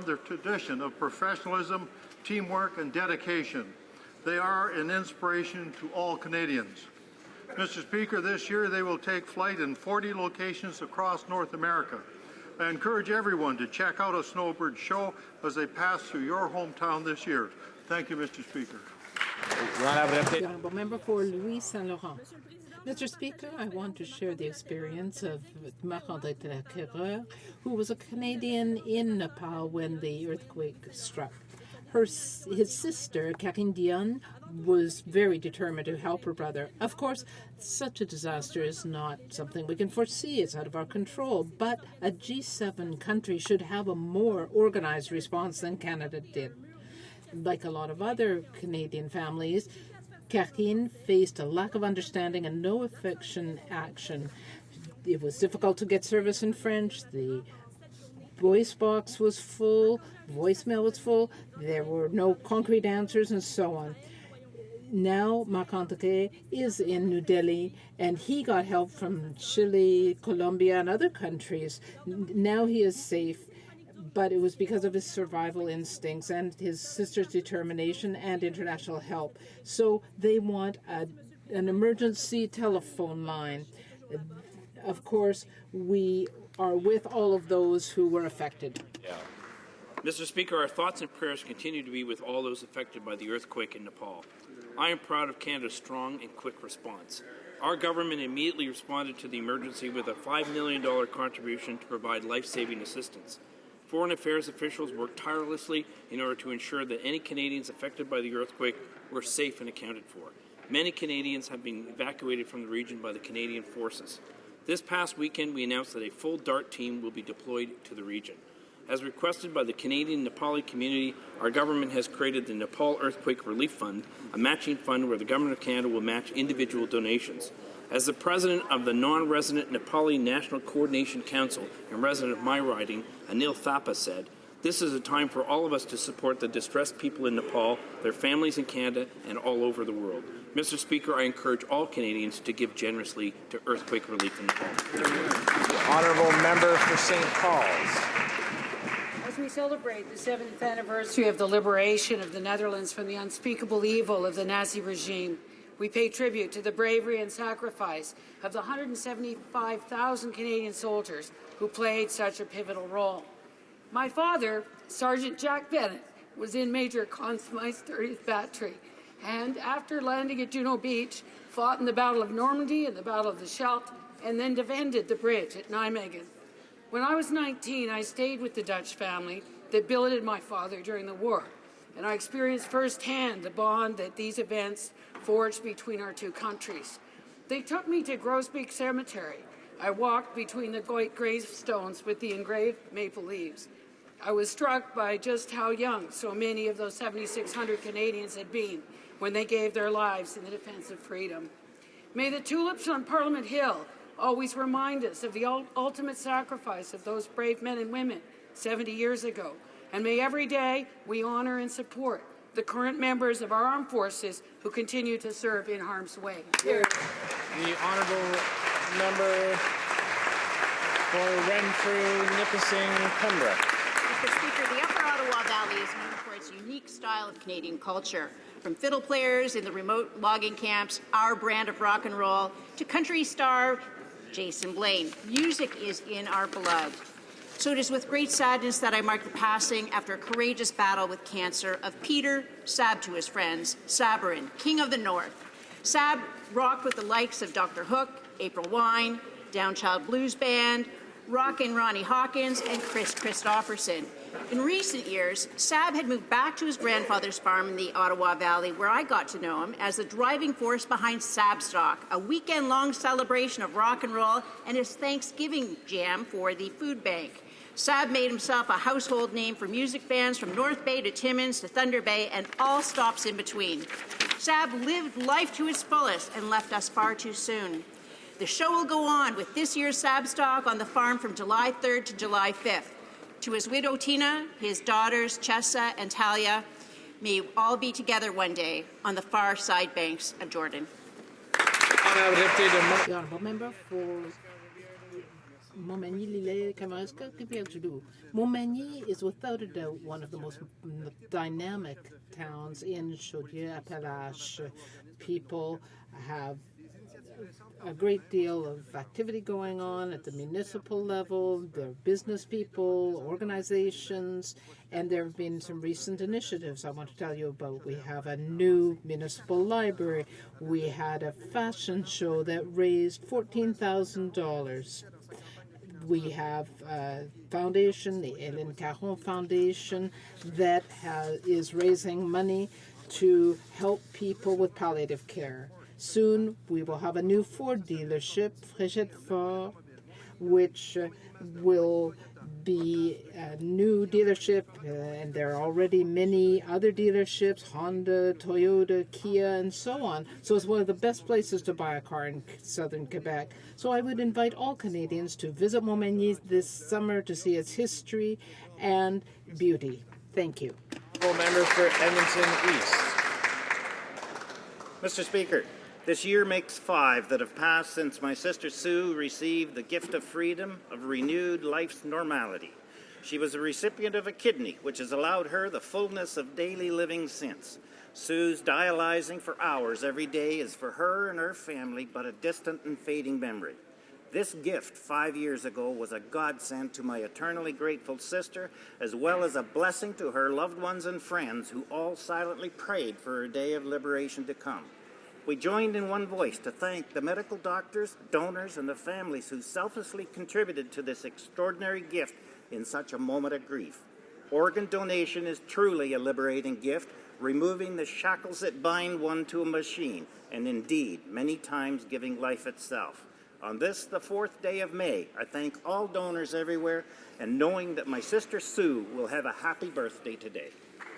on their tradition of professionalism, teamwork, and dedication. They are an inspiration to all Canadians. Mr. Speaker, this year they will take flight in 40 locations across North America. I encourage everyone to check out a snowbird show as they pass through your hometown this year. Thank you, Mr. Speaker. The honourable member for Louis Saint Laurent. Mr. Speaker, I want to share the experience of Marc-André Lacquereur, who was a Canadian in Nepal when the earthquake struck. His sister, Karine Dionne, was very determined to help her brother. Of course, such a disaster is not something we can foresee. It's out of our control. But a G7 country should have a more organized response than Canada did. Like a lot of other Canadian families, Karine faced a lack of understanding and no affection action. It was difficult to get service in French. The voice box was full, voicemail was full, there were no concrete answers, and so on. Now Marc-André is in New Delhi, and he got help from Chile, Colombia, and other countries. Now he is safe, but it was because of his survival instincts and his sister's determination and international help. So they want an emergency telephone line. Of course, we are with all of those who were affected. Yeah. Mr. Speaker, our thoughts and prayers continue to be with all those affected by the earthquake in Nepal. I am proud of Canada's strong and quick response. Our government immediately responded to the emergency with a $5 million contribution to provide life-saving assistance. Foreign affairs officials worked tirelessly in order to ensure that any Canadians affected by the earthquake were safe and accounted for. Many Canadians have been evacuated from the region by the Canadian forces. This past weekend, we announced that a full DART team will be deployed to the region. As requested by the Canadian Nepali community, our government has created the Nepal Earthquake Relief Fund, a matching fund where the Government of Canada will match individual donations. As the president of the non-resident Nepali National Coordination Council and resident of my riding, Anil Thapa, said, "This is a time for all of us to support the distressed people in Nepal, their families in Canada, and all over the world." Mr. Speaker, I encourage all Canadians to give generously to earthquake relief in Nepal. The honourable member for St. Paul's. As we celebrate the 7th anniversary of the liberation of the Netherlands from the unspeakable evil of the Nazi regime, we pay tribute to the bravery and sacrifice of the 175,000 Canadian soldiers who played such a pivotal role. My father, Sergeant Jack Bennett, was in Major Conn Smythe's 30th Battery, and after landing at Juno Beach, fought in the Battle of Normandy and the Battle of the Scheldt, and then defended the bridge at Nijmegen. When I was 19, I stayed with the Dutch family that billeted my father during the war, and I experienced firsthand the bond that these events forged between our two countries. They took me to Grosbeek Cemetery. I walked between the gravestones with the engraved maple leaves. I was struck by just how young so many of those 7,600 Canadians had been when they gave their lives in the defense of freedom. May the tulips on Parliament Hill always remind us of the ultimate sacrifice of those brave men and women 70 years ago. And may every day we honor and support the current members of our armed forces who continue to serve in harm's way. Here. The honourable member for Renfrew, Nipissing, Pembroke. Mr. Speaker, the Upper Ottawa Valley is known for its unique style of Canadian culture. From fiddle players in the remote logging camps, our brand of rock and roll, to country star Jason Blaine. Music is in our blood. So it is with great sadness that I mark the passing, after a courageous battle with cancer, of Peter, Sab to his friends, Sabourin, King of the North. Sab rocked with the likes of Dr. HoC, April Wine, Downchild Blues Band, Rockin' Ronnie Hawkins, and Chris Christopherson. In recent years, Sab had moved back to his grandfather's farm in the Ottawa Valley, where I got to know him as the driving force behind Sabstock, a weekend-long celebration of rock and roll, and his Thanksgiving jam for the food bank. Sab made himself a household name for music fans from North Bay to Timmins to Thunder Bay and all stops in between. Sab lived life to its fullest and left us far too soon. The show will go on with this year's Sabstock on the farm from July 3rd to July 5th. To his widow Tina, his daughters Chessa and Talia, may you all be together one day on the far side banks of Jordan. The honourable member for Montmagny is without a doubt one of the most dynamic towns in Chaudière-Appalaches. People have a great deal of activity going on at the municipal level. There are business people, organizations, and there have been some recent initiatives I want to tell you about. We have a new municipal library. We had a fashion show that raised $14,000. We have a foundation, the Hélène Caron Foundation, that is raising money to help people with palliative care. Soon, we will have a new Ford dealership, Frégette Ford, which will be a new dealership, and there are already many other dealerships, Honda, Toyota, Kia, and so on. So it's one of the best places to buy a car in southern Quebec. So I would invite all Canadians to visit Montmagny this summer to see its history and beauty. Thank you. Member for Edmonton East. Mr. Speaker, this year makes 5 that have passed since my sister Sue received the gift of freedom of renewed life's normality. She was a recipient of a kidney, which has allowed her the fullness of daily living since. Sue's dialyzing for hours every day is for her and her family but a distant and fading memory. This gift 5 years ago was a godsend to my eternally grateful sister, as well as a blessing to her loved ones and friends who all silently prayed for her day of liberation to come. We joined in one voice to thank the medical doctors, donors, and the families who selflessly contributed to this extraordinary gift in such a moment of grief. Organ donation is truly a liberating gift, removing the shackles that bind one to a machine, and indeed, many times giving life itself. On this, the 4th day of May, I thank all donors everywhere, and knowing that my sister Sue will have a happy birthday today.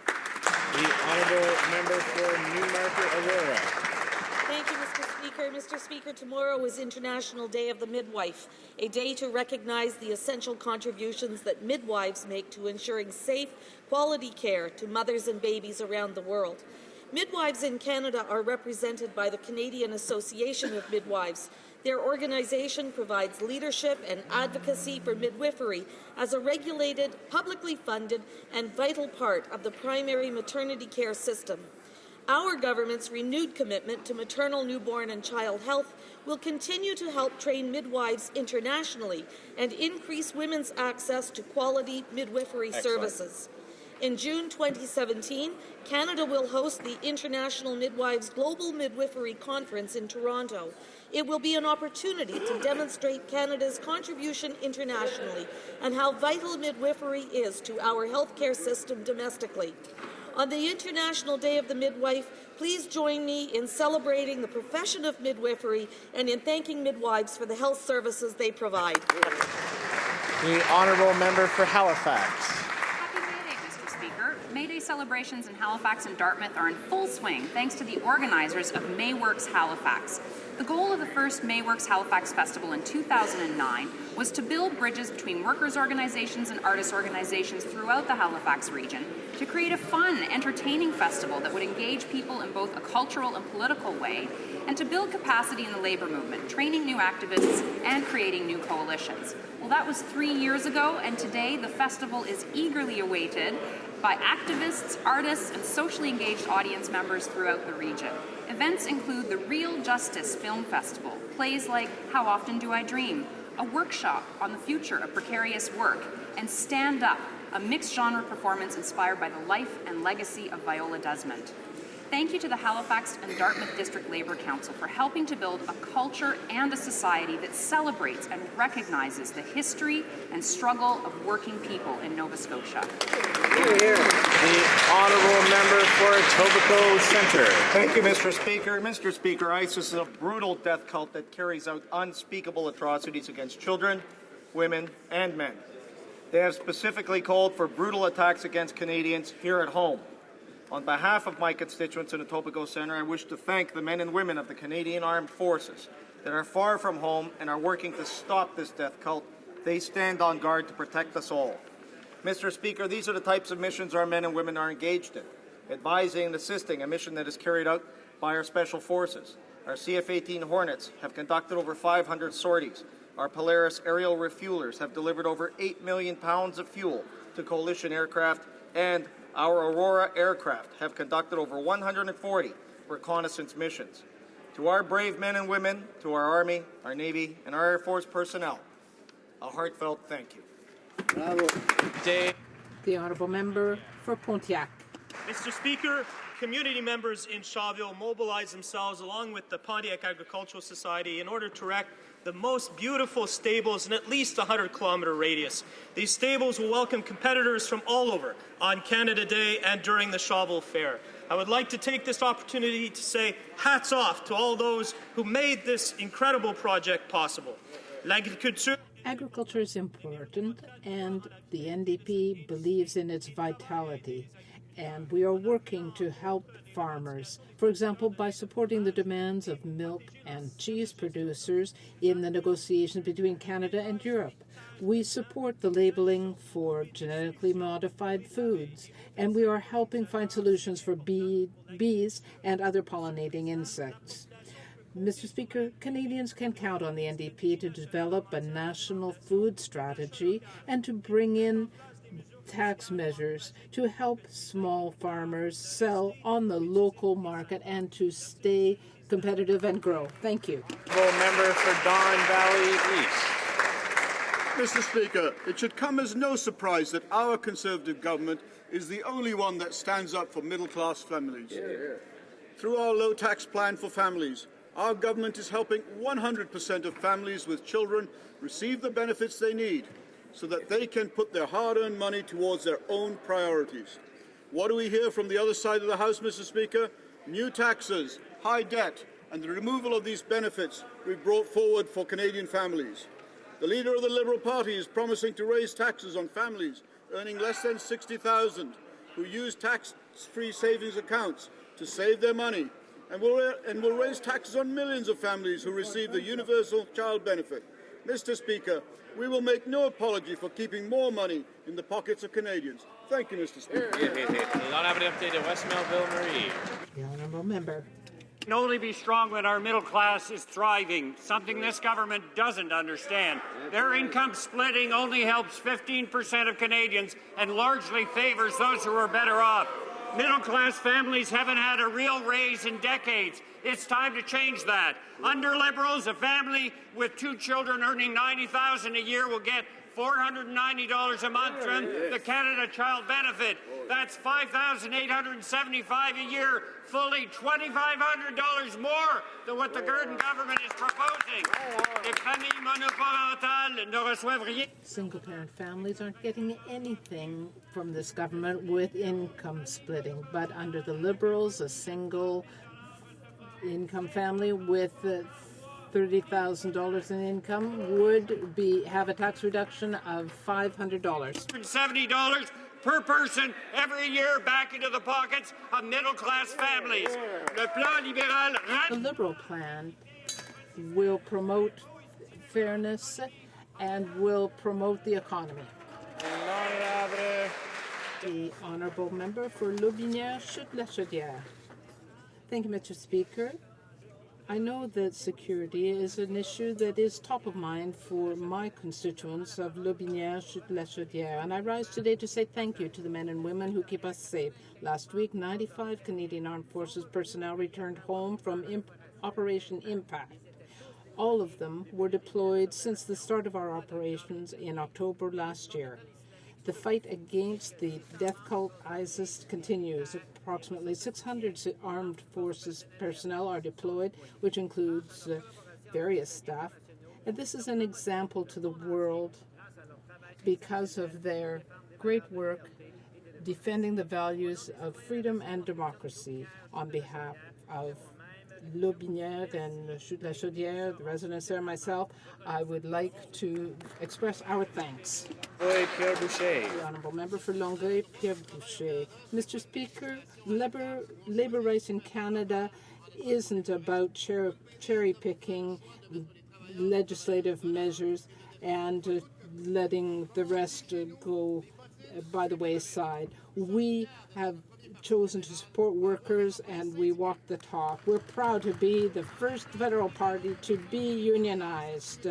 The honourable member for Newmarket Aurora. Thank you, Mr. Speaker. Mr. Speaker, tomorrow is International Day of the Midwife, a day to recognize the essential contributions that midwives make to ensuring safe, quality care to mothers and babies around the world. Midwives in Canada are represented by the Canadian Association of Midwives. Their organization provides leadership and advocacy for midwifery as a regulated, publicly funded, and vital part of the primary maternity care system. Our government's renewed commitment to maternal, newborn, and child health will continue to help train midwives internationally and increase women's access to quality midwifery services. In June 2017, Canada will host the International Midwives Global Midwifery Conference in Toronto. It will be an opportunity to demonstrate Canada's contribution internationally and how vital midwifery is to our healthcare system domestically. On the International Day of the Midwife, please join me in celebrating the profession of midwifery and in thanking midwives for the health services they provide. The honourable member for Halifax. Happy May Day, Mr. Speaker. May Day celebrations in Halifax and Dartmouth are in full swing thanks to the organizers of Mayworks Halifax. The goal of the first Mayworks Halifax Festival in 2009 was to build bridges between workers' organizations and artists' organizations throughout the Halifax region to create a fun, entertaining festival that would engage people in both a cultural and political way, and to build capacity in the labor movement, training new activists and creating new coalitions. Well, that was 3 years ago, and today the festival is eagerly awaited by activists, artists, and socially engaged audience members throughout the region. Events include the Real Justice Film Festival, plays like How Often Do I Dream?, a workshop on the future of precarious work, and Stand Up, a mixed-genre performance inspired by the life and legacy of Viola Desmond. Thank you to the Halifax and Dartmouth District Labour Council for helping to build a culture and a society that celebrates and recognizes the history and struggle of working people in Nova Scotia. The honourable member for Etobicoke Centre. Thank you, Mr. Speaker. Mr. Speaker, ISIS is a brutal death cult that carries out unspeakable atrocities against children, women, and men. They have specifically called for brutal attacks against Canadians here at home. On behalf of my constituents in Etobicoke Centre, I wish to thank the men and women of the Canadian Armed Forces that are far from home and are working to stop this death cult. They stand on guard to protect us all. Mr. Speaker, these are the types of missions our men and women are engaged in, advising and assisting a mission that is carried out by our Special Forces. Our CF-18 Hornets have conducted over 500 sorties, Our Polaris aerial refuelers have delivered over 8 million pounds of fuel to coalition aircraft, and our Aurora aircraft have conducted over 140 reconnaissance missions. To our brave men and women, to our Army, our Navy, and our Air Force personnel, a heartfelt thank you. Bravo. The Honourable Member for Pontiac. Mr. Speaker, community members in Shawville mobilized themselves along with the Pontiac Agricultural Society in order to erect the most beautiful stables in at least a 100-kilometer radius. These stables will welcome competitors from all over on Canada Day and during the Shawville Fair. I would like to take this opportunity to say hats off to all those who made this incredible project possible. L'agriculture Agriculture is important, and the NDP believes in its vitality. And we are working to help farmers, for example, by supporting the demands of milk and cheese producers in the negotiations between Canada and Europe. We support the labeling for genetically modified foods, and we are helping find solutions for bees and other pollinating insects. Mr. Speaker, Canadians can count on the NDP to develop a national food strategy and to bring in tax measures to help small farmers sell on the local market and to stay competitive and grow. Thank you. Member for Don Valley East. Mr. Speaker, it should come as no surprise that our Conservative government is the only one that stands up for middle-class families. Through our low tax plan for families, our government is helping 100% of families with children receive the benefits they need, so that they can put their hard-earned money towards their own priorities. What do we hear from the other side of the House, Mr. Speaker? New taxes, high debt, and the removal of these benefits we've brought forward for Canadian families. The leader of the Liberal Party is promising to raise taxes on families earning less than $60,000 who use tax-free savings accounts to save their money, and will raise taxes on millions of families who receive the universal child benefit. Mr. Speaker, we will make no apology for keeping more money in the pockets of Canadians. Thank you, Mr. Speaker. West Melville Marie. The Honourable Member. Can only be strong when our middle class is thriving, something this government doesn't understand. Their income splitting only helps 15% of Canadians and largely favors those who are better off. Middle-class families haven't had a real raise in decades. It's time to change that. Under Liberals, a family with 2 children earning $90,000 a year will get $490 a month from the Canada Child Benefit. That's $5,875 a year, fully $2,500 more than what the Gurdon government is proposing. Les familles monoparentales ne reçoivent rien. Single-parent families aren't getting anything from this government with income splitting, but under the Liberals, a single income family with $30,000 in income would have a tax reduction of $500. $70 per person every year back into the pockets of middle-class families. Le plan libéral. The Liberal plan will promote fairness and will promote the economy. The Honourable Member for Lotbinière-Chutes-la-Chaudière. Thank you, Mr. Speaker. I know that security is an issue that is top of mind for my constituents of Lotbinière-Chutes-la-Chaudière, and I rise today to say thank you to the men and women who keep us safe. Last week, 95 Canadian Armed Forces personnel returned home from Operation Impact. All of them were deployed since the start of our operations in October last year. The fight against the death cult ISIS continues. Approximately 600 armed forces personnel are deployed, which includes various staff. And this is an example to the world because of their great work defending the values of freedom and democracy. On behalf of Lotbinière and Chutes-la-Chaudière, the residents there, and myself, I would like to express our thanks. Pierre Boucher. The Honourable Member for Longueuil, Pierre Boucher. Mr. Speaker, labour rights in Canada isn't about cherry-picking legislative measures and letting the rest go by the wayside. We have chosen to support workers, and we walk the talk. We're proud to be the first federal party to be unionized.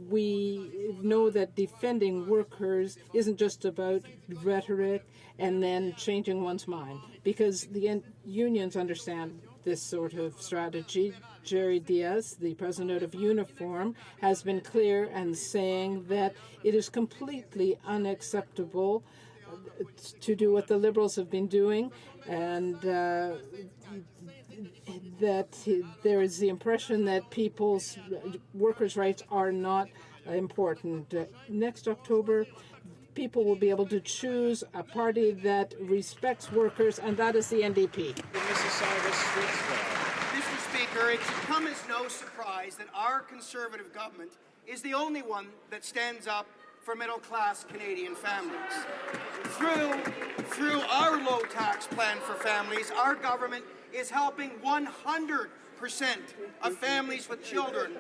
we know that defending workers isn't just about rhetoric and then changing one's mind, because the unions understand this sort of strategy. Jerry Diaz, the president of Uniform, has been clear and saying that it is completely unacceptable to do what the Liberals have been doing, and that there is the impression that people's workers' rights are not important. Next October, people will be able to choose a party that respects workers, and that is the NDP. Mr. Speaker, it should come as no surprise that our Conservative government is the only one that stands up for middle-class Canadian families. Through our low tax plan for families, our government is helping 100% of families with children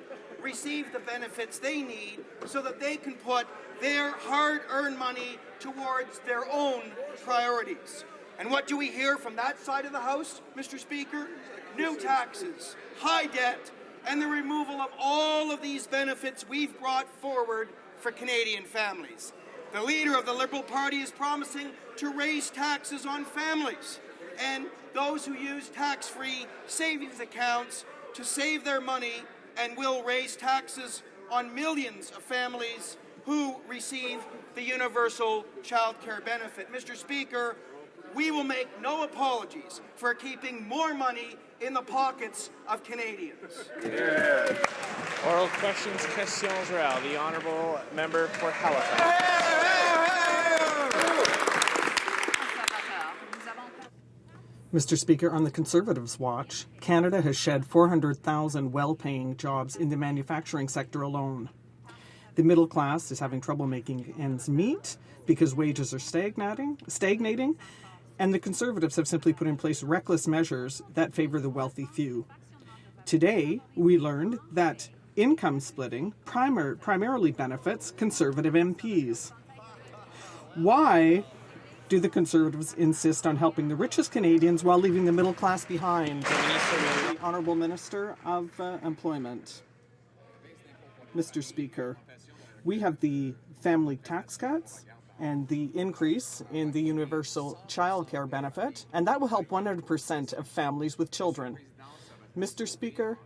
receive the benefits they need so that they can put their hard-earned money towards their own priorities. And what do we hear from that side of the House, Mr. Speaker? New taxes, high debt, and the removal of all of these benefits we've brought forward for Canadian families. The leader of the Liberal Party is promising to raise taxes on families and those who use tax-free savings accounts to save their money, and will raise taxes on millions of families who receive the universal child care benefit. Mr. Speaker, we will make no apologies for keeping more money in the pockets of Canadians. Yeah. Oral questions, questions orales. The honourable member for Halifax. Mr. Speaker, on the Conservatives' watch, Canada has shed 400,000 well-paying jobs in the manufacturing sector alone. The middle class is having trouble making ends meet because wages are stagnating, and the Conservatives have simply put in place reckless measures that favour the wealthy few. Today, we learned that income splitting primarily benefits Conservative MPs. Why do the Conservatives insist on helping the richest Canadians while leaving the middle class behind? The Honourable Minister of Employment. Mr. Speaker, we have the family tax cuts and the increase in the universal child care benefit, and that will help 100% of families with children. Mr. Speaker,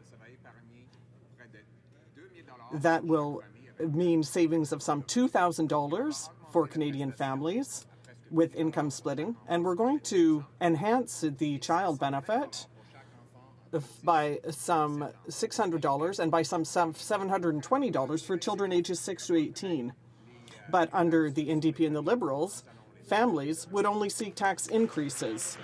that will mean savings of some $2,000 for Canadian families with income splitting, and we're going to enhance the child benefit by some $600 and by some $720 for children ages 6 to 18. But under the NDP and the Liberals, families would only seek tax increases.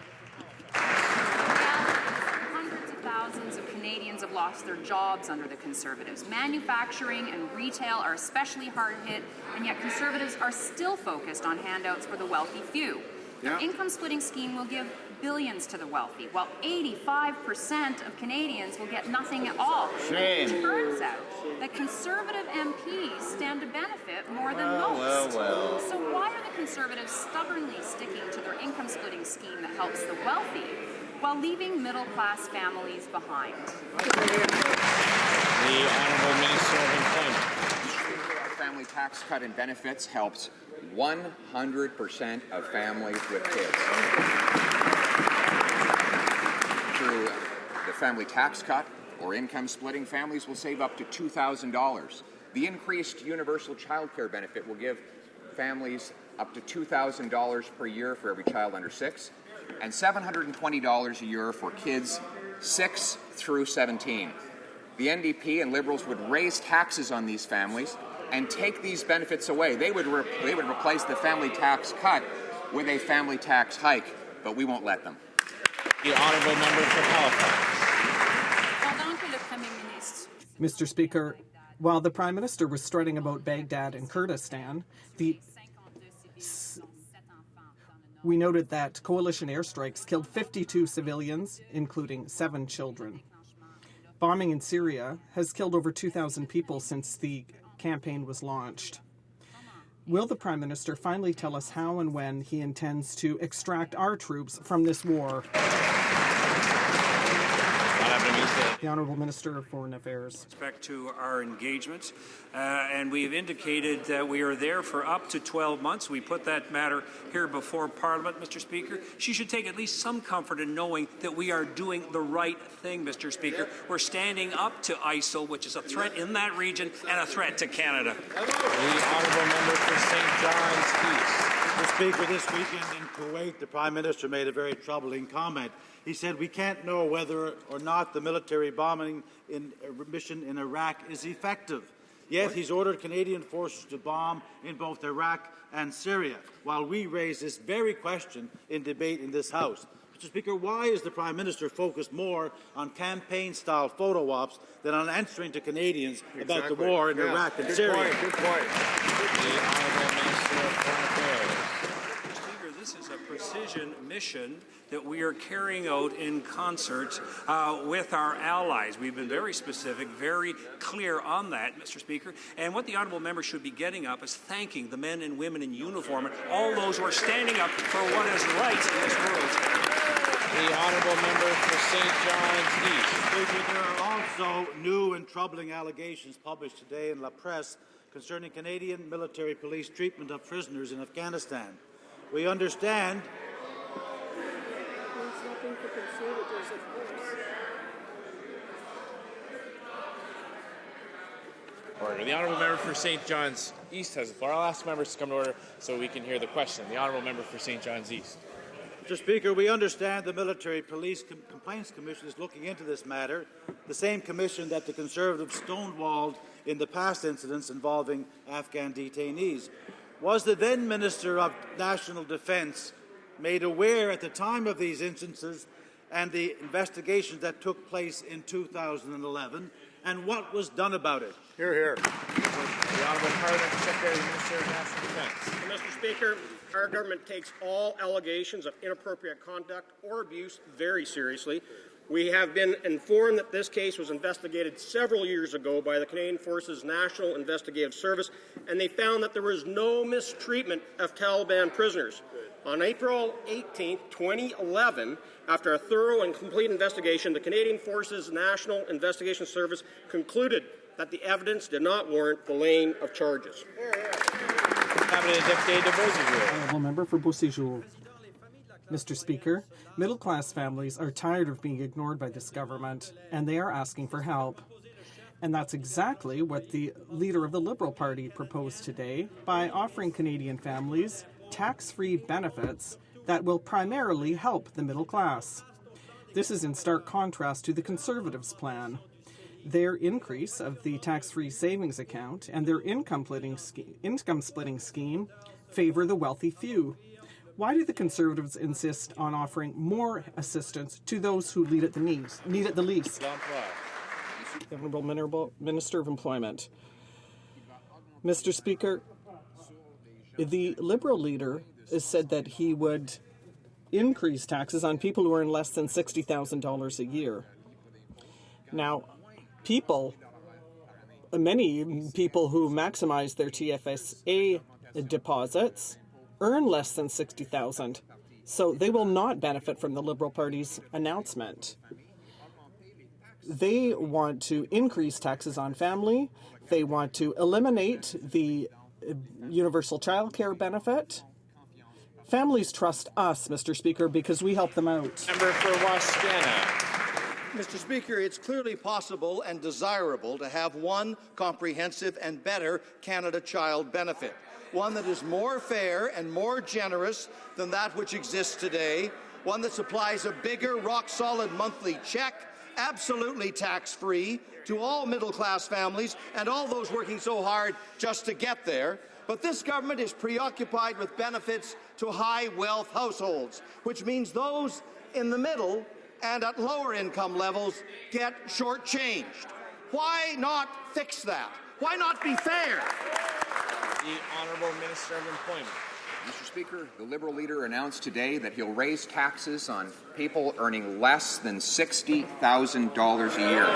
Hundreds of thousands of Canadians have lost their jobs under the Conservatives. Manufacturing and retail are especially hard hit, and yet Conservatives are still focused on handouts for the wealthy few. Their income splitting scheme will give billions to the wealthy, while 85% of Canadians will get nothing at all. Shame. It turns out that Conservative MPs stand to benefit more than most. So why are the Conservatives stubbornly sticking to their income splitting scheme that helps the wealthy while leaving middle-class families behind? The Honourable Minister of Employment. Our family tax cut and benefits helps 100% of families with kids. Through the family tax cut or income splitting, families will save up to $2,000. The increased universal child care benefit will give families up to $2,000 per year for every child under 6, and $720 a year for kids 6 through 17. The NDP and Liberals would raise taxes on these families and take these benefits away. They would replace the family tax cut with a family tax hike, but we won't let them. The honourable member for Halifax. Mr. Speaker, while the Prime Minister was strutting about Baghdad and Kurdistan, we noted that coalition airstrikes killed 52 civilians, including 7 children. Bombing in Syria has killed over 2,000 people since the campaign was launched. Will the Prime Minister finally tell us how and when he intends to extract our troops from this war? Madame The Honourable Minister of Foreign Affairs. With respect to our engagement, and we've indicated that we are there for up to 12 months. We put that matter here before Parliament, Mr. Speaker. She should take at least some comfort in knowing that we are doing the right thing, Mr. Speaker. We're standing up to ISIL, which is a threat in that region and a threat to Canada. The honourable member for St. John's East. Mr. Speaker, this weekend in Kuwait, the Prime Minister made a very troubling comment. He said we can't know whether or not the military bombing mission in Iraq is effective. Yet he's ordered Canadian forces to bomb in both Iraq and Syria, while we raise this very question in debate in this House. Mr. Speaker, why is the Prime Minister focused more on campaign-style photo ops than on answering to Canadians about the war in Iraq and Syria? Good point. The Honourable Minister of Foreign Affairs. Speaker, this is a precision mission that we are carrying out in concert with our allies. We've been very specific, very clear on that, Mr. Speaker. And what the honourable member should be getting up is thanking the men and women in uniform and all those who are standing up for what is right in this world. The honourable member for St. John's East. Speaker, there are also new and troubling allegations published today in La Presse concerning Canadian military police treatment of prisoners in Afghanistan. We understand Order. The honourable member for St. John's East has the floor. I'll ask members to come to order so we can hear the question. The honourable member for St. John's East. Mr. Speaker, we understand the Military Police Complaints Commission is looking into this matter, the same commission that the Conservatives stonewalled in the past incidents involving Afghan detainees. Was the then Minister of National Defence made aware at the time of these instances and the investigations that took place in 2011, and what was done about it? Hear, hear. The Honourable Parliamentary Secretary, Minister of National Defence. Mr. Speaker, our government takes all allegations of inappropriate conduct or abuse very seriously. We have been informed that this case was investigated several years ago by the Canadian Forces National Investigative Service, and they found that there was no mistreatment of Taliban prisoners. On April 18, 2011, after a thorough and complete investigation, the Canadian Forces National Investigation Service concluded that the evidence did not warrant the laying of charges. Honourable member for Beausejour. Mr. Speaker, middle-class families are tired of being ignored by this government, and they are asking for help. And that's exactly what the leader of the Liberal Party proposed today by offering Canadian families tax-free benefits that will primarily help the middle class. This is in stark contrast to the Conservatives' plan. Their increase of the tax-free savings account and their income-splitting scheme favor the wealthy few. Why do the Conservatives insist on offering more assistance to those who need it the least? The Honourable Minister of Employment. Mr. Speaker, the Liberal leader has said that he would increase taxes on people who earn less than $60,000 a year. Now, many people who maximize their TFSA deposits earn less than $60,000, so they will not benefit from the Liberal Party's announcement. They want to increase taxes on family. They want to eliminate the universal child care benefit. Families trust us, Mr. Speaker, because we help them out. Member for Wascana. Mr. Speaker, it's clearly possible and desirable to have one comprehensive and better Canada Child benefit, one that is more fair and more generous than that which exists today, one that supplies a bigger, rock-solid monthly check, absolutely tax-free, to all middle-class families and all those working so hard just to get there. But this government is preoccupied with benefits to high-wealth households, which means those in the middle and at lower income levels get shortchanged. Why not fix that? Why not be fair? The Honourable Minister of Employment. Mr. Speaker, the Liberal leader announced today that he'll raise taxes on people earning less than $60,000 a year.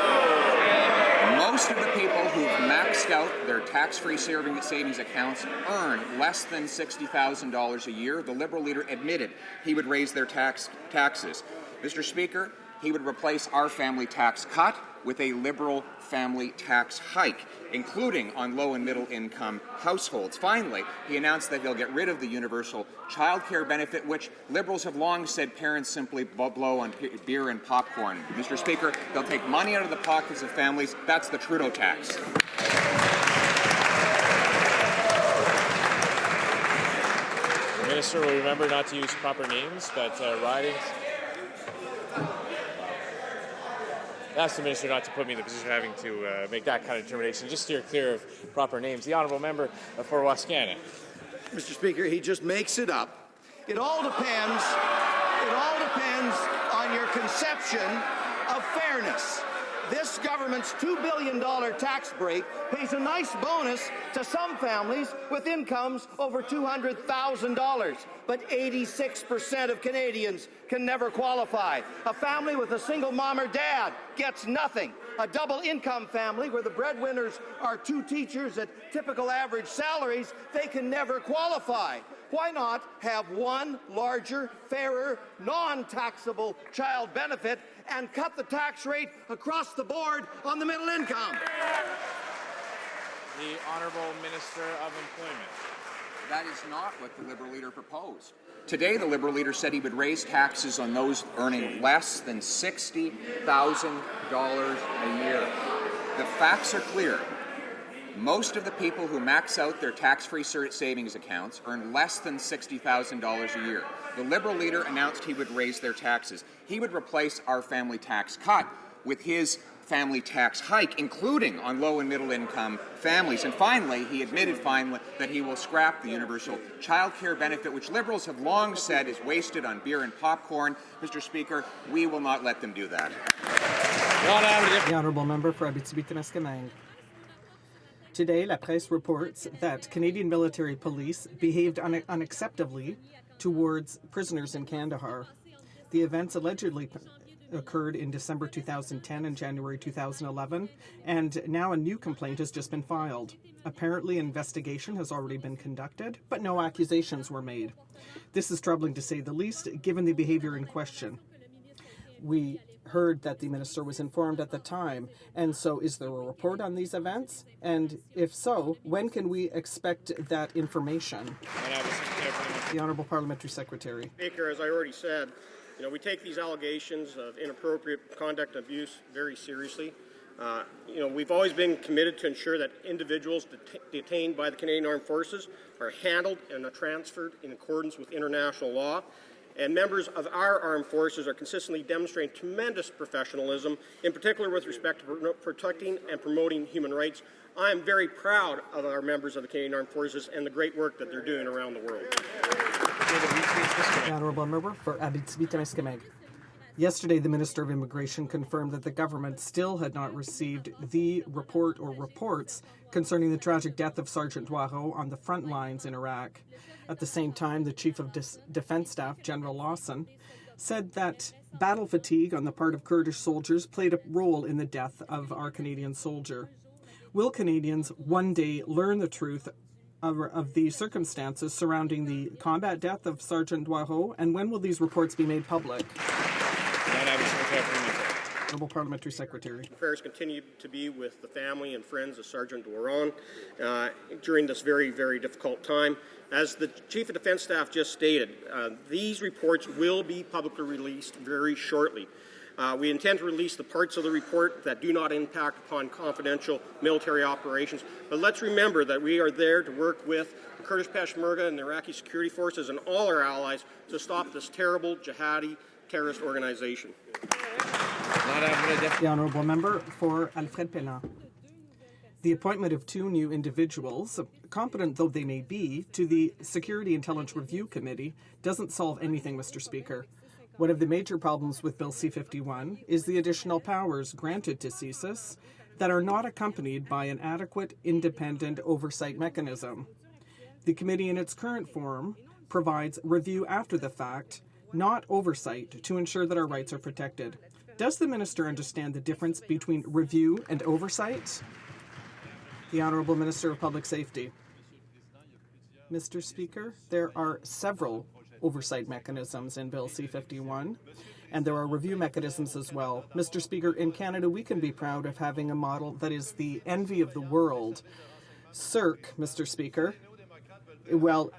Most of the people who've maxed out their tax-free savings accounts earn less than $60,000 a year. The Liberal leader admitted he would raise their taxes. Mr. Speaker, he would replace our family tax cut with a Liberal family tax hike, including on low and middle income households. Finally, he announced that he'll get rid of the universal child care benefit, which Liberals have long said parents simply blow on beer and popcorn. Mr. Speaker, they'll take money out of the pockets of families. That's the Trudeau tax. The minister will remember not to use proper names, but ridings. Ask the minister not to put me in the position of having to make that kind of determination. Just steer clear of proper names. The honourable member for Wascana. Mr. Speaker, he just makes it up. It all depends on your conception of fairness. This government's $2 billion tax break pays a nice bonus to some families with incomes over $200,000, but 86% of Canadians can never qualify. A family with a single mom or dad gets nothing. A double income family where the breadwinners are two teachers at typical average salaries, they can never qualify. Why not have one larger, fairer, non-taxable child benefit and cut the tax rate across the board on the middle income? The Honourable Minister of Employment. That is not what the Liberal leader proposed. Today, the Liberal leader said he would raise taxes on those earning less than $60,000 a year. The facts are clear. Most of the people who max out their tax-free savings accounts earn less than $60,000 a year. The Liberal leader announced he would raise their taxes. He would replace our family tax cut with his family tax hike, including on low and middle income families. And finally, he admitted that he will scrap the universal child care benefit, which Liberals have long said is wasted on beer and popcorn. Mr. Speaker, we will not let them do that. The honourable member for Abitibi-Témiscamingue. Today, La Presse reports that Canadian military police behaved unacceptably towards prisoners in Kandahar. The events allegedly occurred in December 2010 and January 2011, and now a new complaint has just been filed. Apparently, an investigation has already been conducted, but no accusations were made. This is troubling to say the least, given the behavior in question. We heard that the minister was informed at the time, and so is there a report on these events? And if so, when can we expect that information? The Honourable Parliamentary Secretary. Speaker, as I already said, we take these allegations of inappropriate conduct and abuse very seriously. We've always been committed to ensure that individuals detained by the Canadian Armed Forces are handled and are transferred in accordance with international law. And members of our armed forces are consistently demonstrating tremendous professionalism, in particular with respect to protecting and promoting human rights. I am very proud of our members of the Canadian Armed Forces and the great work that they're doing around the world. The honourable member for Abitibi-Témiscamingue. Yesterday, the Minister of Immigration confirmed that the government still had not received the report or reports concerning the tragic death of Sergeant Doireau on the front lines in Iraq. At the same time, the Chief of Defence Staff, General Lawson, said that battle fatigue on the part of Kurdish soldiers played a role in the death of our Canadian soldier. Will Canadians one day learn the truth of the circumstances surrounding the combat death of Sergeant Doireau, and when will these reports be made public? Honourable Parliamentary Secretary. Prayers continue to be with the family and friends of Sergeant Doireau during this very, very difficult time. As the Chief of Defence Staff just stated, these reports will be publicly released very shortly. We intend to release the parts of the report that do not impact upon confidential military operations. But let's remember that we are there to work with the Kurdish Peshmerga and the Iraqi security forces and all our allies to stop this terrible jihadi terrorist organization. The honourable member for Alfred Pellan. The appointment of two new individuals, competent though they may be, to the Security Intelligence Review Committee doesn't solve anything, Mr. Speaker. One of the major problems with Bill C-51 is the additional powers granted to CSIS that are not accompanied by an adequate, independent oversight mechanism. The committee in its current form provides review after the fact, not oversight, to ensure that our rights are protected. Does the minister understand the difference between review and oversight? The Honourable Minister of Public Safety. Mr. Speaker, there are several oversight mechanisms in Bill C-51, and there are review mechanisms as well. Mr. Speaker, in Canada, we can be proud of having a model that is the envy of the world. HoC, Mr. Speaker, well,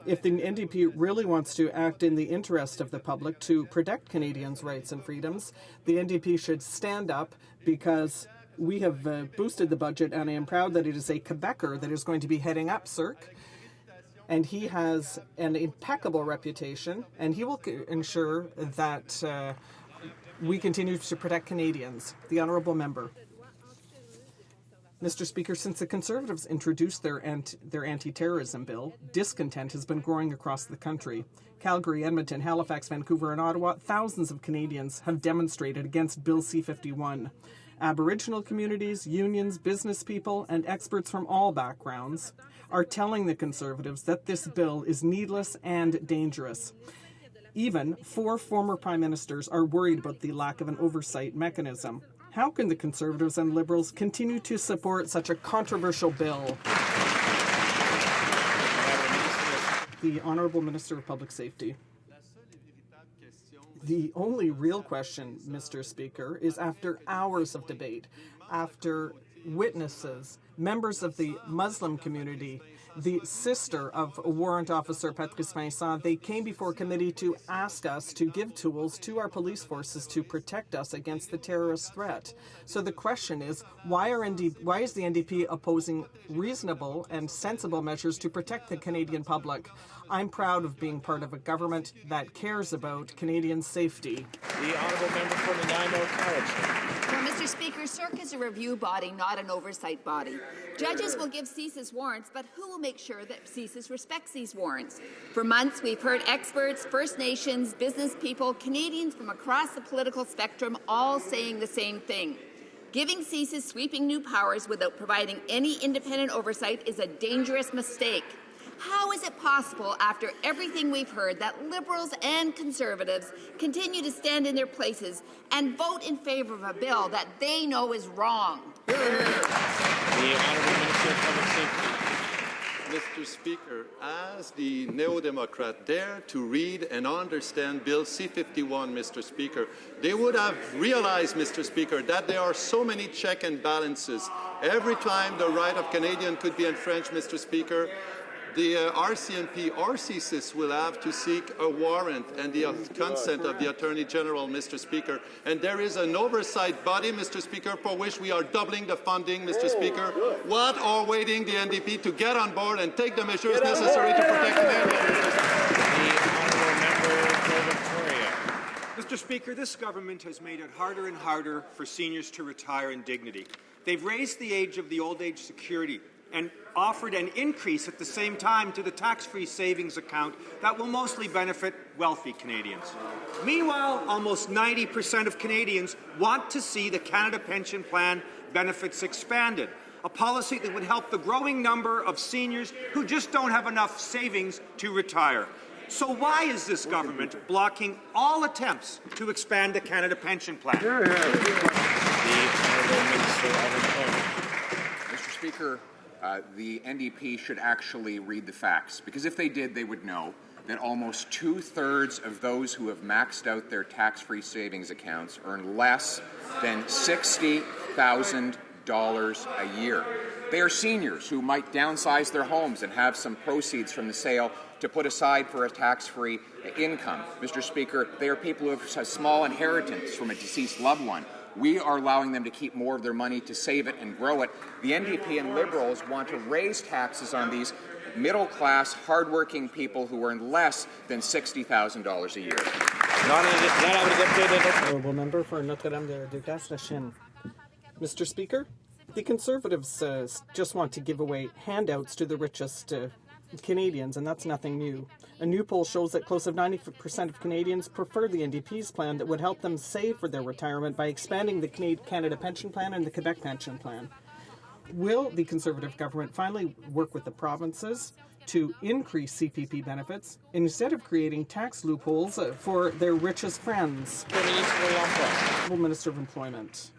if the NDP really wants to act in the interest of the public to protect Canadians' rights and freedoms, the NDP should stand up, because we have boosted the budget, and I am proud that it is a Quebecer that is going to be heading up HoC. And he has an impeccable reputation, and he will ensure that we continue to protect Canadians. The Honourable Member. Mr. Speaker, since the Conservatives introduced their anti-terrorism bill, discontent has been growing across the country. Calgary, Edmonton, Halifax, Vancouver, and Ottawa, thousands of Canadians have demonstrated against Bill C-51. Aboriginal communities, unions, business people, and experts from all backgrounds are telling the Conservatives that this bill is needless and dangerous. Even 4 former Prime Ministers are worried about the lack of an oversight mechanism. How can the Conservatives and Liberals continue to support such a controversial bill? The Honourable Minister of Public Safety. The only real question, Mr. Speaker, is after hours of debate, after witnesses, members of the Muslim community, the sister of Warrant Officer Patrice Vincent, they came before committee to ask us to give tools to our police forces to protect us against the terrorist threat. So the question is, why is the NDP opposing reasonable and sensible measures to protect the Canadian public? I'm proud of being part of a government that cares about Canadian safety. The Honourable Member for Nanaimo College. Well, Mr. Speaker, HoC is a review body, not an oversight body. Judges will give CSIS warrants, but who will make sure that CSIS respects these warrants? For months, we've heard experts, First Nations, business people, Canadians from across the political spectrum all saying the same thing. Giving CSIS sweeping new powers without providing any independent oversight is a dangerous mistake. How is it possible, after everything we've heard, that Liberals and Conservatives continue to stand in their places and vote in favour of a bill that they know is wrong? The Honourable Minister of Public Safety. Mr. Speaker, as the Neo-Democrat dare to read and understand Bill C-51, Mr. Speaker, they would have realized, Mr. Speaker, that there are so many checks and balances. Every time the right of Canadian could be infringed, Mr. Speaker, the RCMP or CSIS will have to seek a warrant and the consent of the Attorney General, Mr. Speaker. And there is an oversight body, Mr. Speaker, for which we are doubling the funding, Mr. Speaker. What are waiting the NDP to get on board and take the measures necessary to protect Canadians? Mr. Speaker, this government has made it harder and harder for seniors to retire in dignity. They've raised the age of the old age security and offered an increase at the same time to the tax-free savings account that will mostly benefit wealthy Canadians. Meanwhile, almost 90% of Canadians want to see the Canada Pension Plan benefits expanded, a policy that would help the growing number of seniors who just don't have enough savings to retire. So why is this government blocking all attempts to expand the Canada Pension Plan? Mr. Speaker, the NDP should actually read the facts, because if they did, they would know that almost 2/3 of those who have maxed out their tax-free savings accounts earn less than $60,000 a year. They are seniors who might downsize their homes and have some proceeds from the sale to put aside for a tax-free income. Mr. Speaker, they are people who have a small inheritance from a deceased loved one. We are allowing them to keep more of their money to save it and grow it. The NDP and Liberals want to raise taxes on these middle-class, hard-working people who earn less than $60,000 a year. Honourable Member for Notre-Dame-de-Casse-la-Chine. Mr. Speaker, the Conservatives just want to give away handouts to the richest Canadians, and that's nothing new. A new poll shows that close to 90% of Canadians prefer the NDP's plan that would help them save for their retirement by expanding the Canada Pension Plan and the Quebec Pension Plan. Will the Conservative government finally work with the provinces to increase CPP benefits instead of creating tax loopholes for their richest friends? Minister of Employment.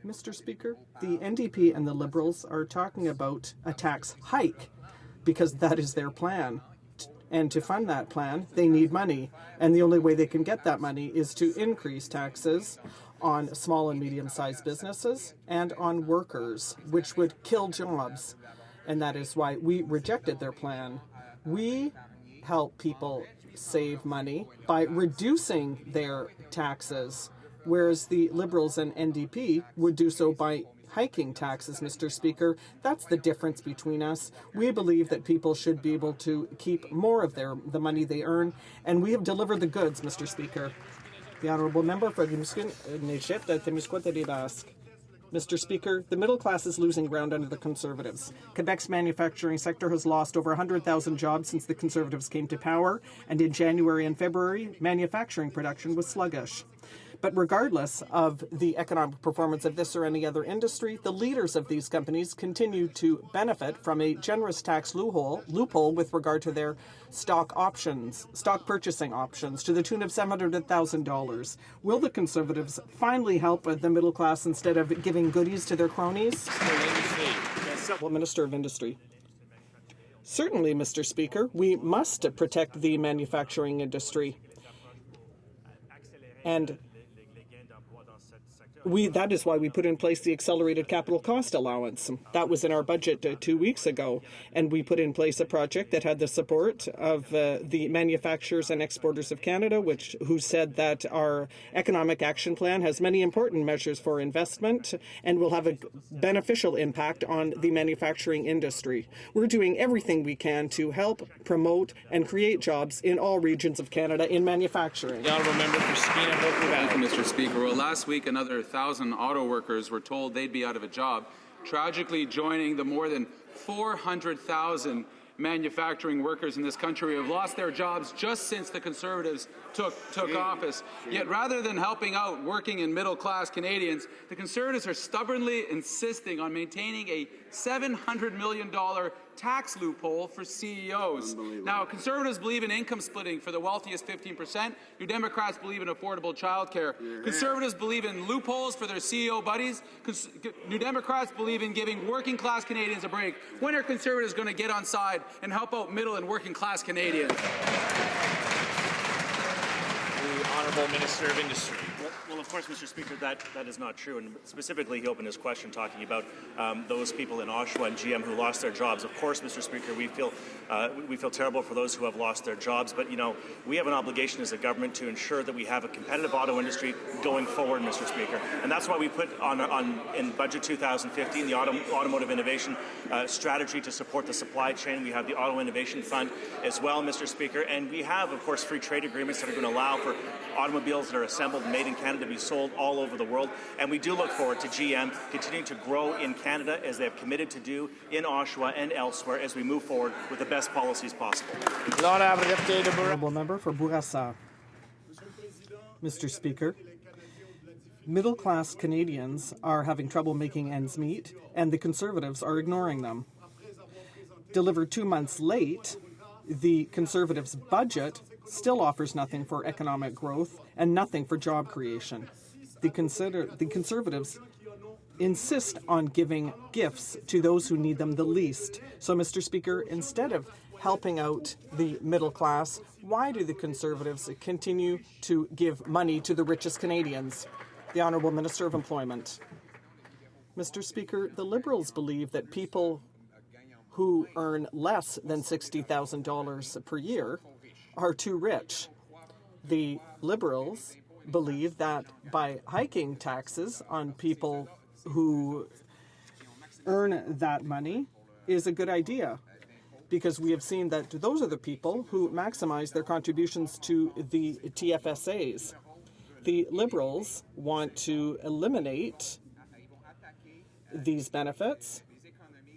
Mr. Speaker, the NDP and the Liberals are talking about a tax hike because that is their plan. And to fund that plan, they need money. And the only way they can get that money is to increase taxes on small and medium-sized businesses and on workers, which would kill jobs. And that is why we rejected their plan. We help people save money by reducing their taxes, whereas the Liberals and NDP would do so by hiking taxes, Mr. Speaker. That's the difference between us. We believe that people should be able to keep more of the money they earn, and we have delivered the goods, Mr. Speaker. The Honourable Member for Témiscouata Basque. Mr. Speaker, the middle class is losing ground under the Conservatives. Quebec's manufacturing sector has lost over 100,000 jobs since the Conservatives came to power, and in January and February, manufacturing production was sluggish. But regardless of the economic performance of this or any other industry, the leaders of these companies continue to benefit from a generous tax loophole with regard to their stock purchasing options, to the tune of $700,000. Will the Conservatives finally help the middle class instead of giving goodies to their cronies? Well, Minister of Industry. Certainly, Mr. Speaker, we must protect the manufacturing industry. And that is why we put in place the accelerated capital cost allowance. That was in our budget 2 weeks ago, and we put in place a project that had the support of the Manufacturers and Exporters of Canada, who said that our economic action plan has many important measures for investment and will have a beneficial impact on the manufacturing industry. We're doing everything we can to help promote and create jobs in all regions of Canada in manufacturing. The Honourable Member for Skeena Valley. Thank you, Mr. Speaker. Well, last week another 1,000 auto workers were told they'd be out of a job, tragically joining the more than 400,000 manufacturing workers in this country who have lost their jobs just since the Conservatives took office. Yet rather than helping out working and middle-class Canadians, the Conservatives are stubbornly insisting on maintaining a $700 million tax loophole for CEOs. Now, Conservatives believe in income splitting for the wealthiest 15%. New Democrats believe in affordable childcare. Conservatives believe in loopholes for their CEO buddies. New Democrats believe in giving working-class Canadians a break. When are Conservatives going to get on side and help out middle and working-class Canadians? The Honourable Minister of Industry. Well, of course, Mr. Speaker, that is not true. And specifically, he opened his question talking about those people in Oshawa and GM who lost their jobs. Of course, Mr. Speaker, we feel terrible for those who have lost their jobs. But, we have an obligation as a government to ensure that we have a competitive auto industry going forward, Mr. Speaker. And that's why we put in Budget 2015 the Automotive Innovation Strategy to support the supply chain. We have the Auto Innovation Fund as well, Mr. Speaker. And we have, of course, free trade agreements that are going to allow for automobiles that are assembled and made in Canada to be sold all over the world. And we do look forward to GM continuing to grow in Canada as they have committed to do in Oshawa and elsewhere as we move forward with the best policies possible. Honourable Member for Bourassa. Mr. Speaker, middle-class Canadians are having trouble making ends meet, and the Conservatives are ignoring them. Delivered 2 months late, the Conservatives' budget still offers nothing for economic growth and nothing for job creation. The Conservatives insist on giving gifts to those who need them the least. So, Mr. Speaker, instead of helping out the middle class, why do the Conservatives continue to give money to the richest Canadians? The Honourable Minister of Employment. Mr. Speaker, the Liberals believe that people who earn less than $60,000 per year are too rich. The Liberals believe that by hiking taxes on people who earn that money is a good idea, because we have seen that those are the people who maximize their contributions to the TFSAs. The Liberals want to eliminate these benefits,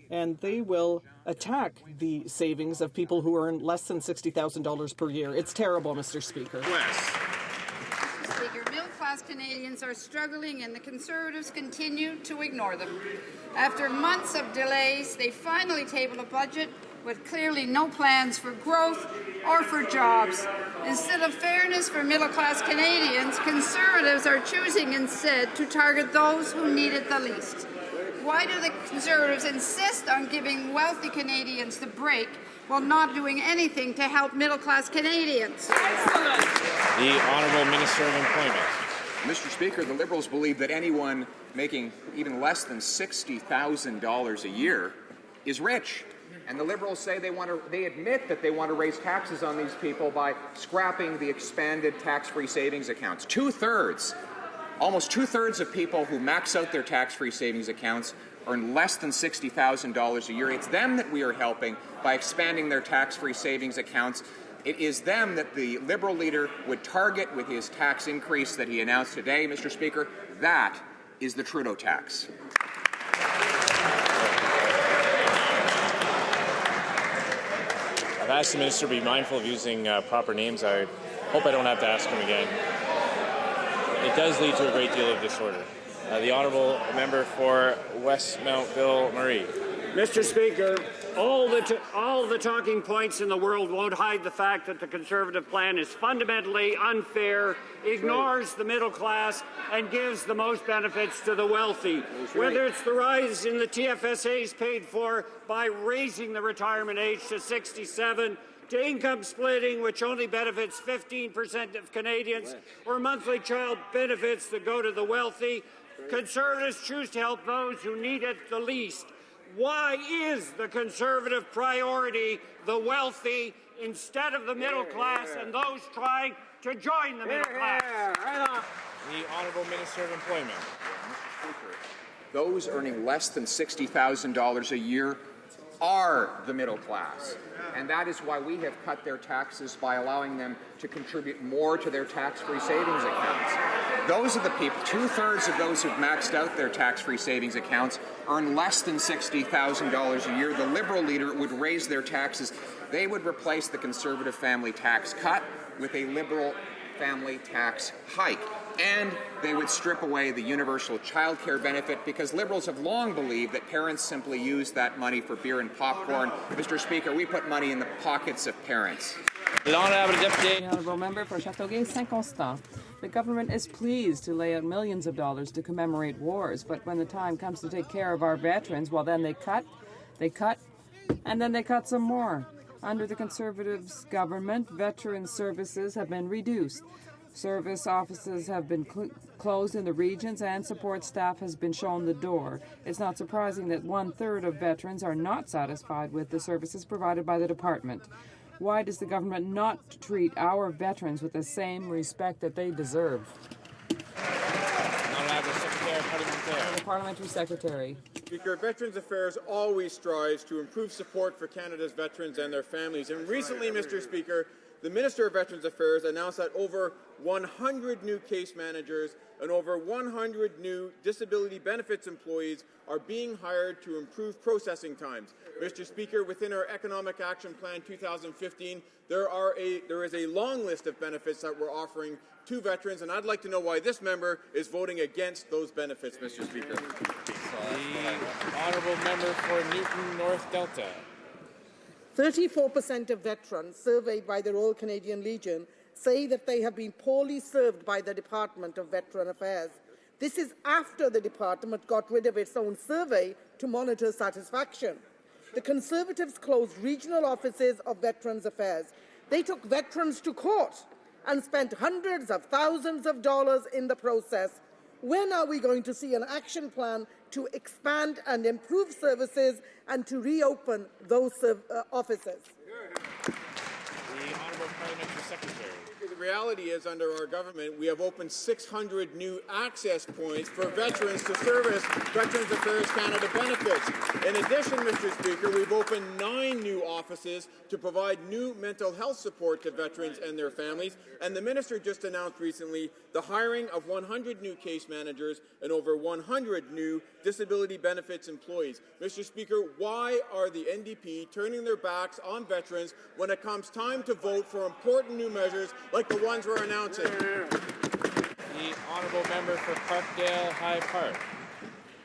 and they will attack the savings of people who earn less than $60,000 per year. It's terrible, Mr. Speaker. Mr. Speaker, middle-class Canadians are struggling, and the Conservatives continue to ignore them. After months of delays, they finally tabled a budget with clearly no plans for growth or for jobs. Instead of fairness for middle-class Canadians, Conservatives are choosing instead to target those who need it the least. Why do the Conservatives insist on giving wealthy Canadians the break while not doing anything to help middle-class Canadians. The Honourable Minister of Employment. Mr. Speaker, the Liberals believe that anyone making even less than $60,000 a year is rich. And the Liberals say they admit that they want to raise taxes on these people by scrapping the expanded tax-free savings accounts. Almost two-thirds of people who max out their tax-free savings accounts earn less than $60,000 a year. It's them that we are helping by expanding their tax-free savings accounts. It is them that the Liberal leader would target with his tax increase that he announced today, Mr. Speaker. That is the Trudeau tax. I've asked the Minister to be mindful of using proper names. I hope I don't have to ask him again. It does lead to a great deal of disorder. The Honourable Member for Westmountville Marie. Mr. Speaker, all the talking points in the world won't hide the fact that the Conservative plan is fundamentally unfair, ignores the middle class, and gives the most benefits to the wealthy. Whether it's the rise in the TFSAs paid for by raising the retirement age to 67, to income splitting, which only benefits 15% of Canadians, or monthly child benefits that go to the wealthy, Conservatives choose to help those who need it the least. Why is the Conservative priority the wealthy instead of the middle class and those trying to join the middle class? The Honourable Minister of Employment. Mr. Speaker, those earning less than $60,000 a year are the middle class. And that is why we have cut their taxes by allowing them to contribute more to their tax-free savings accounts. Those are the people, two-thirds of those who've maxed out their tax-free savings accounts earn less than $60,000 a year. The Liberal leader would raise their taxes. They would replace the Conservative family tax cut with a Liberal family tax hike. And they would strip away the universal child care benefit because Liberals have long believed that parents simply use that money for beer and popcorn. Mr. Speaker, we put money in the pockets of parents. The Honourable Member for Châteauguay-Saint-Constant. The government is pleased to lay out millions of dollars to commemorate wars, but when the time comes to take care of our veterans, well then they cut, and then they cut some more. Under the Conservatives' government, veteran services have been reduced. Service offices have been closed in the regions and support staff has been shown the door. It's not surprising that one-third of veterans are not satisfied with the services provided by the department. Why does the government not treat our veterans with the same respect that they deserve? The Parliamentary Secretary. Speaker, Veterans Affairs always strives to improve support for Canada's veterans and their families. And recently, Mr. Speaker, the Minister of Veterans Affairs announced that over 100 new case managers and over 100 new disability benefits employees are being hired to improve processing times. Mr. Speaker, within our Economic Action Plan 2015, there is a long list of benefits that we're offering to veterans, and I'd like to know why this member is voting against those benefits, Mr. Speaker. The Honourable Member for Newton North Delta. 34% of veterans surveyed by the Royal Canadian Legion say that they have been poorly served by the Department of Veteran Affairs. This is after the department got rid of its own survey to monitor satisfaction. The Conservatives closed regional offices of Veterans Affairs. They took veterans to court and spent hundreds of thousands of dollars in the process. When are we going to see an action plan to expand and improve services and to reopen those offices? The Honourable Parliamentary Secretary. The reality is, under our government, we have opened 600 new access points for veterans to service Veterans Affairs Canada benefits. In addition, Mr. Speaker, we've opened 9 new offices to provide new mental health support to veterans and their families. And the Minister just announced recently the hiring of 100 new case managers and over 100 new disability benefits employees. Mr. Speaker, why are the NDP turning their backs on veterans when it comes time to vote for important new measures like the ones we're announcing? The Honourable Member for Parkdale High Park.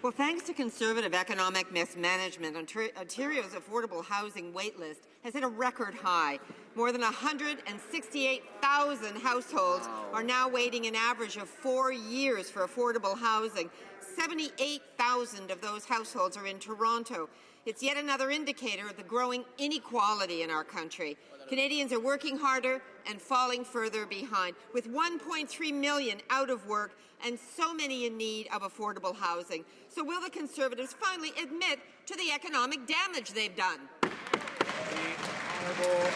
Well, thanks to Conservative economic mismanagement, Ontario's affordable housing waitlist has hit a record high. More than 168,000 households are now waiting an average of 4 years for affordable housing. 78,000 of those households are in Toronto. It's yet another indicator of the growing inequality in our country. Canadians are working harder and falling further behind, with 1.3 million out of work and so many in need of affordable housing. So will the Conservatives finally admit to the economic damage they've done? Honourable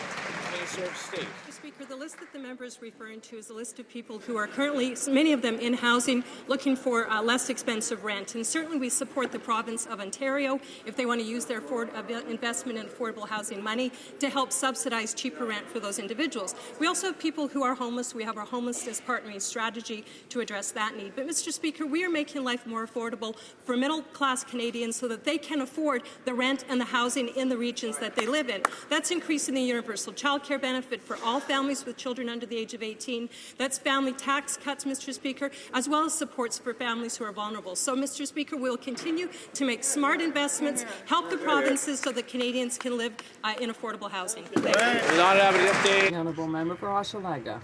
Minister of State. Mr. Speaker, the list that the member is referring to is a list of people who are currently, many of them in housing, looking for less expensive rent. And certainly we support the province of Ontario if they want to use their investment in affordable housing money to help subsidize cheaper rent for those individuals. We also have people who are homeless. We have our homelessness partnering strategy to address that need. But, Mr. Speaker, we are making life more affordable for middle-class Canadians so that they can afford the rent and the housing in the regions that they live in. That's increasing the universal child care benefit for all families with children under the age of 18. That's family tax cuts, Mr. Speaker, as well as supports for families who are vulnerable. So, Mr. Speaker, we'll continue to make smart investments, help the provinces so that Canadians can live in affordable housing. The Honourable Member for Hochelaga.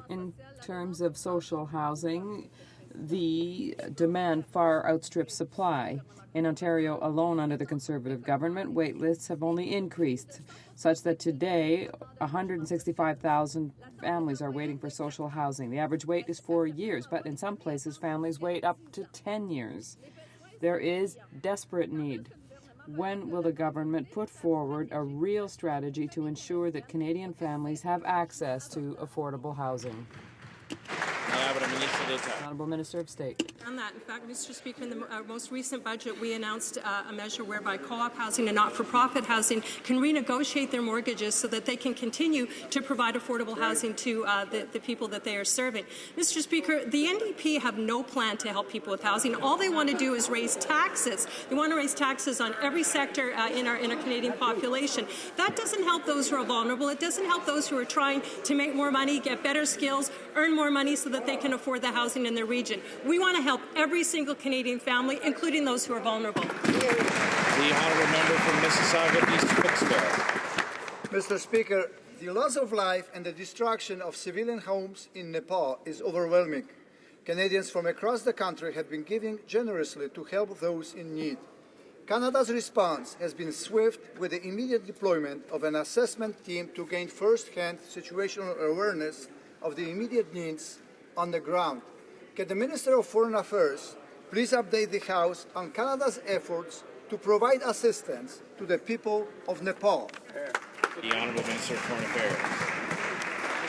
In terms of social housing, the demand far outstrips supply. In Ontario alone, under the Conservative government, wait lists have only increased, such that today 165,000 families are waiting for social housing. The average wait is 4 years, but in some places families wait up to 10 years. There is desperate need. When will the government put forward a real strategy to ensure that Canadian families have access to affordable housing? Honourable Minister of State. On that, in fact, Mr. Speaker, in the most recent budget, we announced a measure whereby co-op housing and not-for-profit housing can renegotiate their mortgages so that they can continue to provide affordable housing to the people that they are serving. Mr. Speaker, the NDP have no plan to help people with housing. All they want to do is raise taxes. They want to raise taxes on every sector in our Canadian population. That doesn't help those who are vulnerable. It doesn't help those who are trying to make more money, get better skills, earn more money so that they can afford the housing in their region. We want to help every single Canadian family, including those who are vulnerable. The honourable member from Mississauga East Cooksville. Mr. Speaker, the loss of life and the destruction of civilian homes in Nepal is overwhelming. Canadians from across the country have been giving generously to help those in need. Canada's response has been swift, with the immediate deployment of an assessment team to gain first-hand situational awareness of the immediate needs on the ground. Can the Minister of Foreign Affairs please update the House on Canada's efforts to provide assistance to the people of Nepal? The Honourable Minister of Foreign Affairs.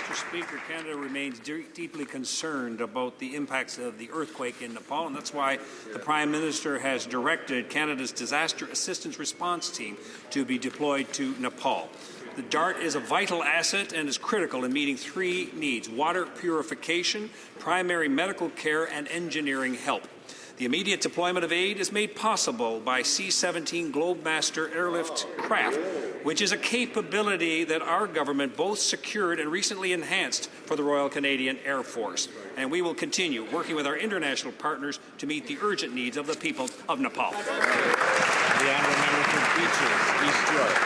Mr. Speaker, Canada remains deeply concerned about the impacts of the earthquake in Nepal, and that's why the Prime Minister has directed Canada's Disaster Assistance Response Team to be deployed to Nepal. The DART is a vital asset and is critical in meeting three needs: water purification, primary medical care, and engineering help. The immediate deployment of aid is made possible by C-17 Globemaster airlift craft, which is a capability that our government both secured and recently enhanced for the Royal Canadian Air Force. And we will continue working with our international partners to meet the urgent needs of the people of Nepal. The honourable member from Beaches, East York.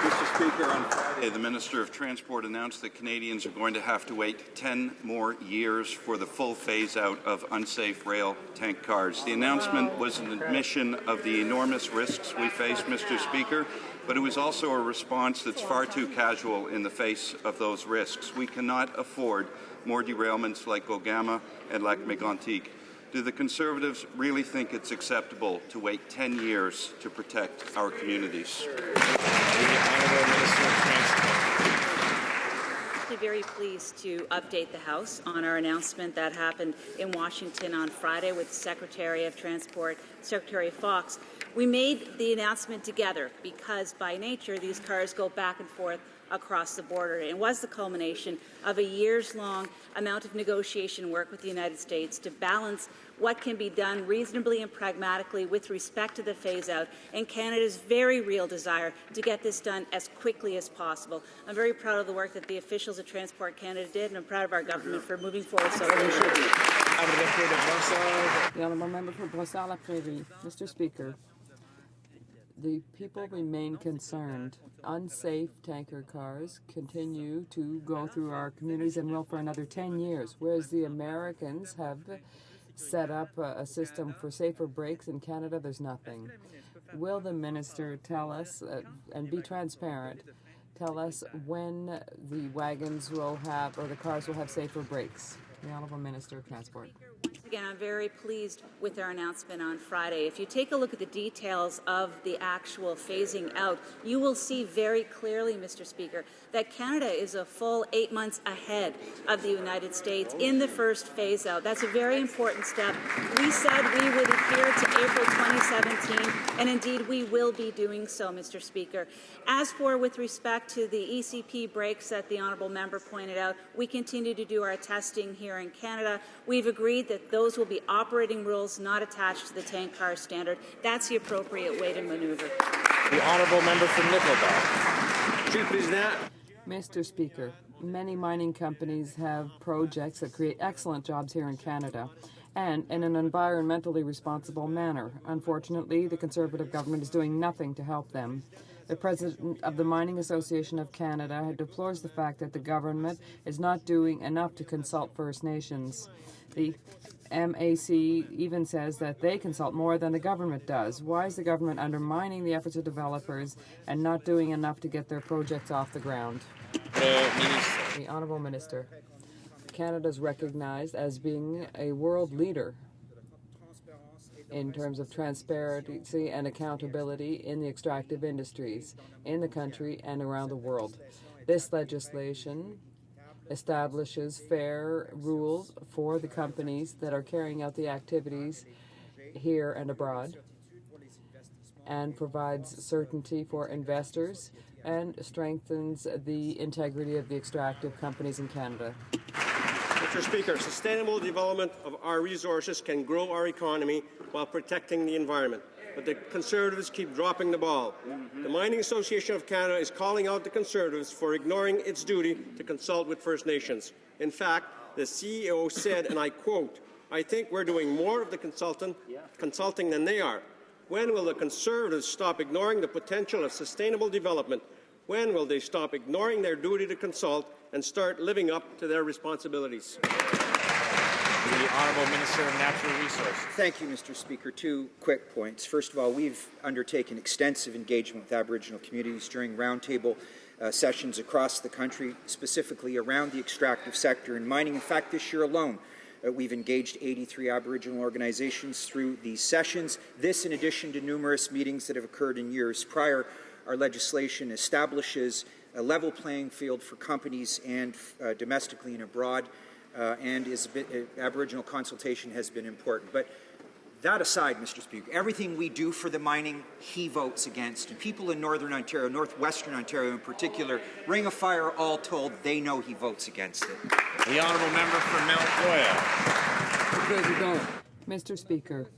Mr. Speaker, on Friday, the Minister of Transport announced that Canadians are going to have to wait 10 more years for the full phase-out of unsafe rail tank cars. The announcement was an admission of the enormous risks we face, Mr. Speaker, but it was also a response that's far too casual in the face of those risks. We cannot afford more derailments like Gogama and Lac Mégantic. Do the Conservatives really think it's acceptable to wait 10 years to protect our communities? I'm very pleased to update the House on our announcement that happened in Washington on Friday with Secretary of Transport, Secretary Fox. We made the announcement together because by nature these cars go back and forth across the border. It was the culmination of a years-long amount of negotiation work with the United States to balance what can be done reasonably and pragmatically with respect to the phase-out and Canada's very real desire to get this done as quickly as possible. I'm very proud of the work that the officials at Transport Canada did, and I'm proud of our government for moving forward so quickly. The honourable member for Brossard-la-Prairie. Mr. Speaker, the people remain concerned. Unsafe tanker cars continue to go through our communities and will for another 10 years, whereas the Americans have set up a system for safer brakes. In Canada, there's nothing. will the minister tell us, and be transparent, tell us when the wagons will have, or the cars will have safer brakes? The Honourable Minister of Transport. Again, I'm very pleased with our announcement on Friday. If you take a look at the details of the actual phasing out, you will see very clearly, Mr. Speaker, that Canada is a full 8 months ahead of the United States in the first phase out. That's a very important step. We said we would adhere to April 2017, and indeed we will be doing so, Mr. Speaker. As for with respect to the ECP brakes that the Honourable Member pointed out, we continue to do our testing here in Canada. We've agreed that those will be operating rules not attached to the tank car standard. That's the appropriate way to maneuver. The Honourable Member for Nickelbell. Mr. Speaker, many mining companies have projects that create excellent jobs here in Canada and in an environmentally responsible manner. Unfortunately, the Conservative government is doing nothing to help them. The President of the Mining Association of Canada deplores the fact that the government is not doing enough to consult First Nations. The MAC even says that they consult more than the government does. Why is the government undermining the efforts of developers and not doing enough to get their projects off the ground? The Honourable Minister. Canada is recognized as being a world leader in terms of transparency and accountability in the extractive industries in the country and around the world. This legislation establishes fair rules for the companies that are carrying out the activities here and abroad and provides certainty for investors and strengthens the integrity of the extractive companies in Canada. Mr. Speaker, sustainable development of our resources can grow our economy while protecting the environment. But the Conservatives keep dropping the ball. The Mining Association of Canada is calling out the Conservatives for ignoring its duty to consult with First Nations. In fact, the CEO said, and I quote, "I think we're doing more of the consulting than they are." When will the Conservatives stop ignoring the potential of sustainable development? When will they stop ignoring their duty to consult and start living up to their responsibilities? The Honourable Minister of Natural Resources. Thank you, Mr. Speaker. 2 quick points. First of all, we've undertaken extensive engagement with Aboriginal communities during roundtable sessions across the country, specifically around the extractive sector and mining. In fact, this year alone, we've engaged 83 Aboriginal organizations through these sessions. This, in addition to numerous meetings that have occurred in years prior. Our legislation establishes a level playing field for companies and domestically and abroad. Aboriginal consultation has been important. But that aside, Mr. Speaker, everything we do for the mining, he votes against. And people in Northern Ontario, Northwestern Ontario in particular, Ring of Fire all told they know he votes against it. The Honourable Member for Mount Royal. Mr. Speaker,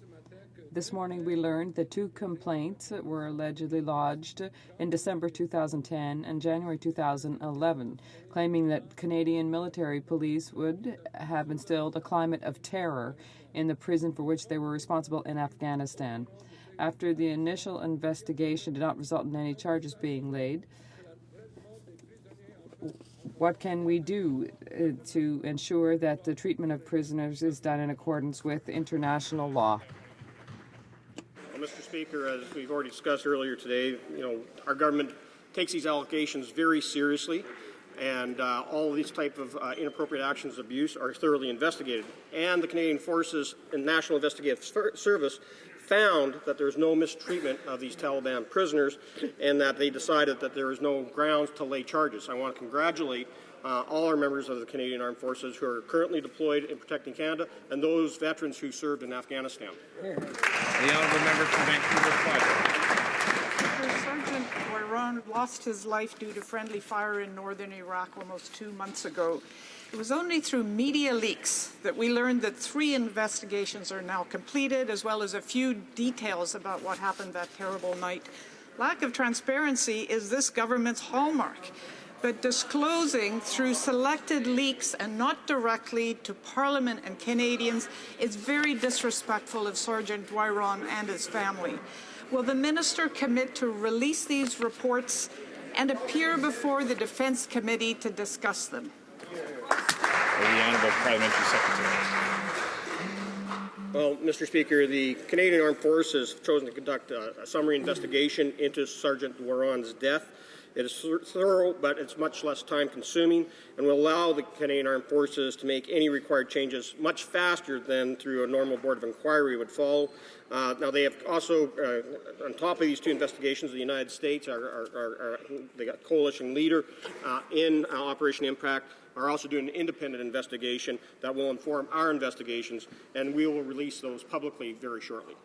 this morning we learned that 2 complaints were allegedly lodged in December 2010 and January 2011, claiming that Canadian military police would have instilled a climate of terror in the prison for which they were responsible in Afghanistan. After the initial investigation did not result in any charges being laid, what can we do to ensure that the treatment of prisoners is done in accordance with international law? Well, Mr. Speaker, as we've already discussed earlier today, our government takes these allegations very seriously, and all of these type of inappropriate actions of abuse are thoroughly investigated. And the Canadian Forces and National Investigative Service found that there was no mistreatment of these Taliban prisoners and that they decided that there was no grounds to lay charges. I want to congratulate all our members of the Canadian Armed Forces who are currently deployed in protecting Canada and those veterans who served in Afghanistan. The Honourable Member for Vancouver Quadro. Sergeant Moiron lost his life due to friendly fire in northern Iraq almost 2 months ago. It was only through media leaks that we learned that 3 investigations are now completed, as well as a few details about what happened that terrible night. Lack of transparency is this government's hallmark, but disclosing through selected leaks and not directly to Parliament and Canadians is very disrespectful of Sergeant Moiron and his family. Will the minister commit to release these reports and appear before the Defence Committee to discuss them? The Honourable Parliamentary Secretary. Well, Mr. Speaker, the Canadian Armed Forces have chosen to conduct a summary investigation into Sergeant Warren's death. It is thorough, but it's much less time-consuming and will allow the Canadian Armed Forces to make any required changes much faster than through a normal Board of Inquiry would follow. Now, they have also, on top of these two investigations, the United States, the coalition leader in Operation Impact, are also doing an independent investigation that will inform our investigations, and we will release those publicly very shortly.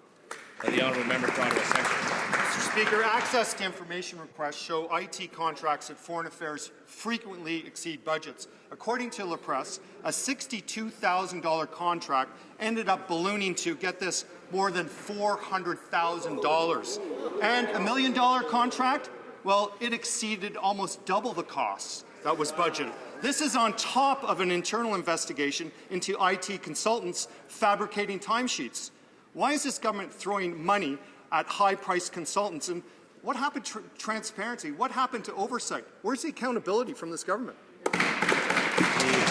The Honourable Member for Ottawa Centre. Mr. Speaker, access to information requests show IT contracts at Foreign Affairs frequently exceed budgets. According to La Presse, a $62,000 contract ended up ballooning to, get this, more than $400,000. And a $1 million contract, well, it exceeded almost double the costs that was budgeted. This is on top of an internal investigation into IT consultants fabricating timesheets. Why is this government throwing money at high-priced consultants? And what happened to transparency? What happened to oversight? Where's the accountability from this government? The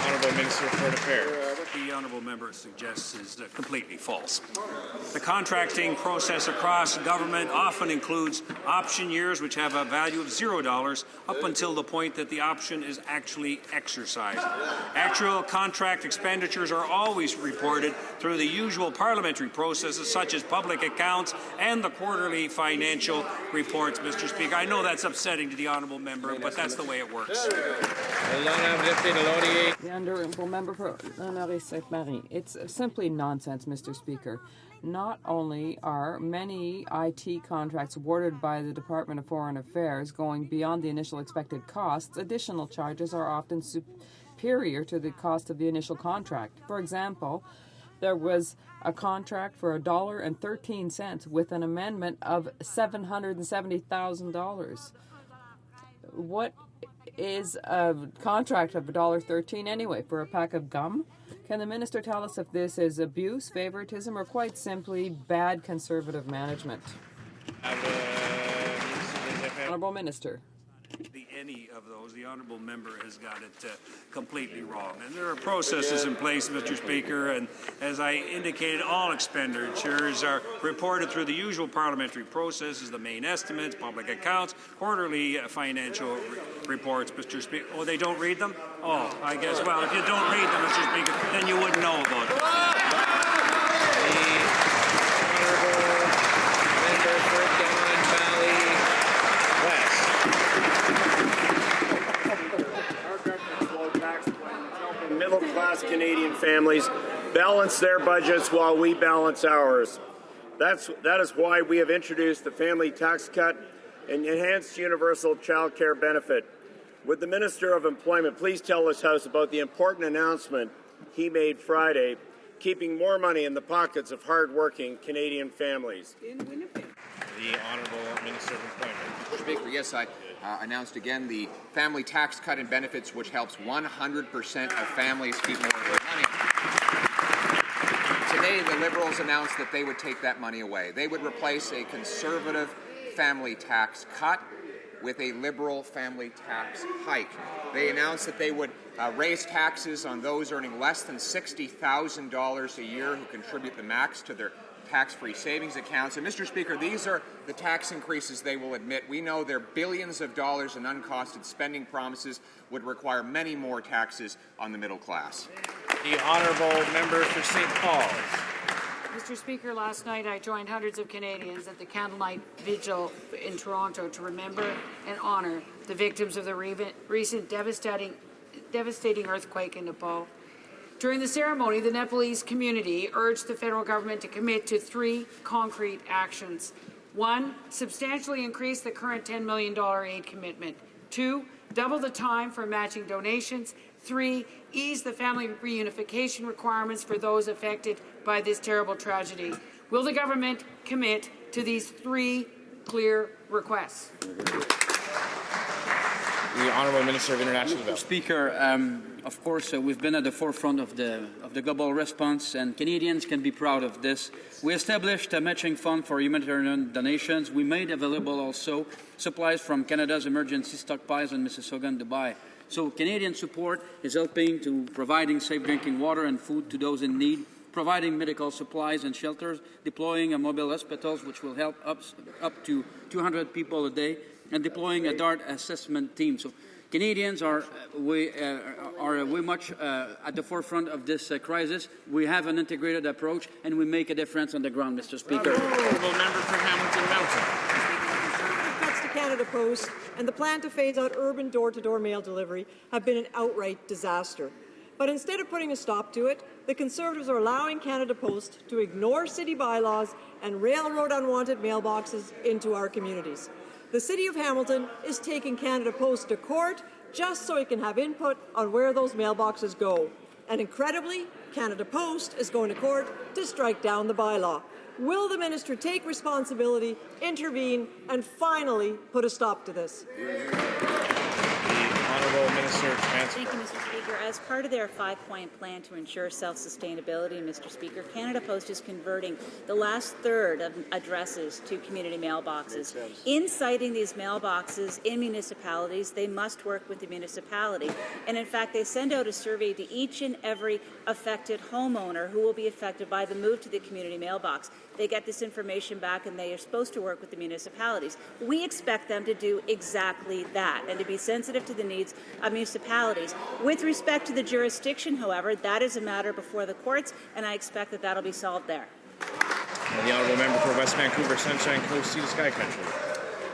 Honourable Minister of Foreign Affairs. What the honourable member suggests is completely false. The contracting process across government often includes option years which have a value of $0 up until the point that the option is actually exercised. Actual contract expenditures are always reported through the usual parliamentary processes such as public accounts and the quarterly financial reports, Mr. Speaker. I know that's upsetting to the honourable member, but that's the way it works. The Honourable Member for Sainte-Marie. It's simply nonsense, Mr. Speaker. Not only are many IT contracts awarded by the Department of Foreign Affairs going beyond the initial expected costs, additional charges are often superior to the cost of the initial contract. For example, there was a contract for $1.13 with an amendment of $770,000. What is a contract of $1.13 anyway for a pack of gum? Can the minister tell us if this is abuse, favoritism, or quite simply bad Conservative management? Honourable Minister. Any of those, the honourable member has got it completely wrong. And there are processes in place, Mr. Speaker, and as I indicated, all expenditures are reported through the usual parliamentary processes, the main estimates, public accounts, quarterly financial reports, Mr. Speaker. Oh, they don't read them? Oh, I guess, well, if you don't read them, Mr. Speaker, then you wouldn't know about them. Middle-class Canadian families balance their budgets while we balance ours. That is why we have introduced the family tax cut and enhanced universal child care benefit. Would the Minister of Employment please tell this House about the important announcement he made Friday, keeping more money in the pockets of hard-working Canadian families? The Honourable Minister of Employment. Mr. Speaker, yes, I announced again the family tax cut and benefits, which helps 100% of families keep more of their money. Today, the Liberals announced that they would take that money away. They would replace a Conservative family tax cut with a Liberal family tax hike. They announced that they would raise taxes on those earning less than $60,000 a year who contribute the max to their tax-free savings accounts. And, Mr. Speaker, these are the tax increases they will admit. We know their billions of dollars in uncosted spending promises would require many more taxes on the middle class. The Honourable Member for St. Paul. Mr. Speaker, last night I joined hundreds of Canadians at the Candlelight Vigil in Toronto to remember and honour the victims of the recent devastating earthquake in Nepal. During the ceremony, the Nepalese community urged the federal government to commit to 3 concrete actions. 1, substantially increase the current $10 million aid commitment. 2, double the time for matching donations. 3, ease the family reunification requirements for those affected by this terrible tragedy. Will the government commit to these 3 clear requests? The Honourable Minister of International Development. Speaker, of course, we've been at the forefront of the global response, and Canadians can be proud of this. We established a matching fund for humanitarian donations. We made available also supplies from Canada's emergency stockpiles in Mississauga and Dubai. So Canadian support is helping to providing safe drinking water and food to those in need. providing medical supplies and shelters, deploying mobile hospitals, which will help up to 200 people a day, and deploying a DART assessment team. So Canadians are way much at the forefront of this crisis. We have an integrated approach, and we make a difference on the ground, Mr. Speaker. Honourable member for Hamilton Mountain. Cuts to Canada Post and the plan to phase out urban door-to-door mail delivery have been an outright disaster. But instead of putting a stop to it, the Conservatives are allowing Canada Post to ignore city bylaws and railroad unwanted mailboxes into our communities. The City of Hamilton is taking Canada Post to court just so it can have input on where those mailboxes go. And incredibly, Canada Post is going to court to strike down the bylaw. Will the minister take responsibility, intervene, and finally put a stop to this? Honourable Minister of Transport. Thank you, Mr. Speaker. As part of their 5-point plan to ensure self-sustainability, Mr. Speaker, Canada Post is converting the last third of addresses to community mailboxes. In citing these mailboxes in municipalities, they must work with the municipality. And in fact, they send out a survey to each and every affected homeowner who will be affected by the move to the community mailbox. They get this information back and they are supposed to work with the municipalities. We expect them to do exactly that and to be sensitive to the needs of municipalities. With respect to the jurisdiction, however, that is a matter before the courts, and I expect that that'll be solved there. And the Honourable Member for West Vancouver, Sunshine Coast, Sea to Sky Country.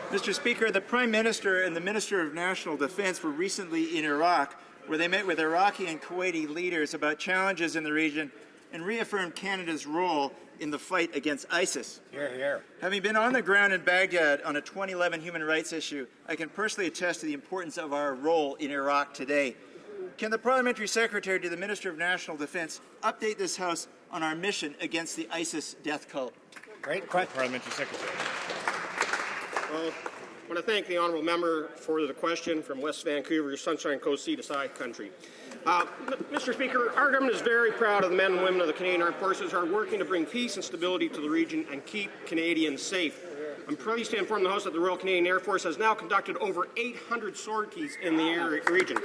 Mr. Speaker, the Prime Minister and the Minister of National Defence were recently in Iraq, where they met with Iraqi and Kuwaiti leaders about challenges in the region and reaffirmed Canada's role in the fight against ISIS. Hear, hear. Having been on the ground in Baghdad on a 2011 human rights issue, I can personally attest to the importance of our role in Iraq today. Can the Parliamentary Secretary to the Minister of National Defence update this House on our mission against the ISIS death cult? Great question. Parliamentary Secretary. Well, I want to thank the honourable member for the question from West Vancouver, Sunshine Coast, Sea to Sky Country. Mr. Speaker, our government is very proud of the men and women of the Canadian Armed Forces who are working to bring peace and stability to the region and keep Canadians safe. I'm pleased to inform the House that the Royal Canadian Air Force has now conducted over 800 sorties in the region.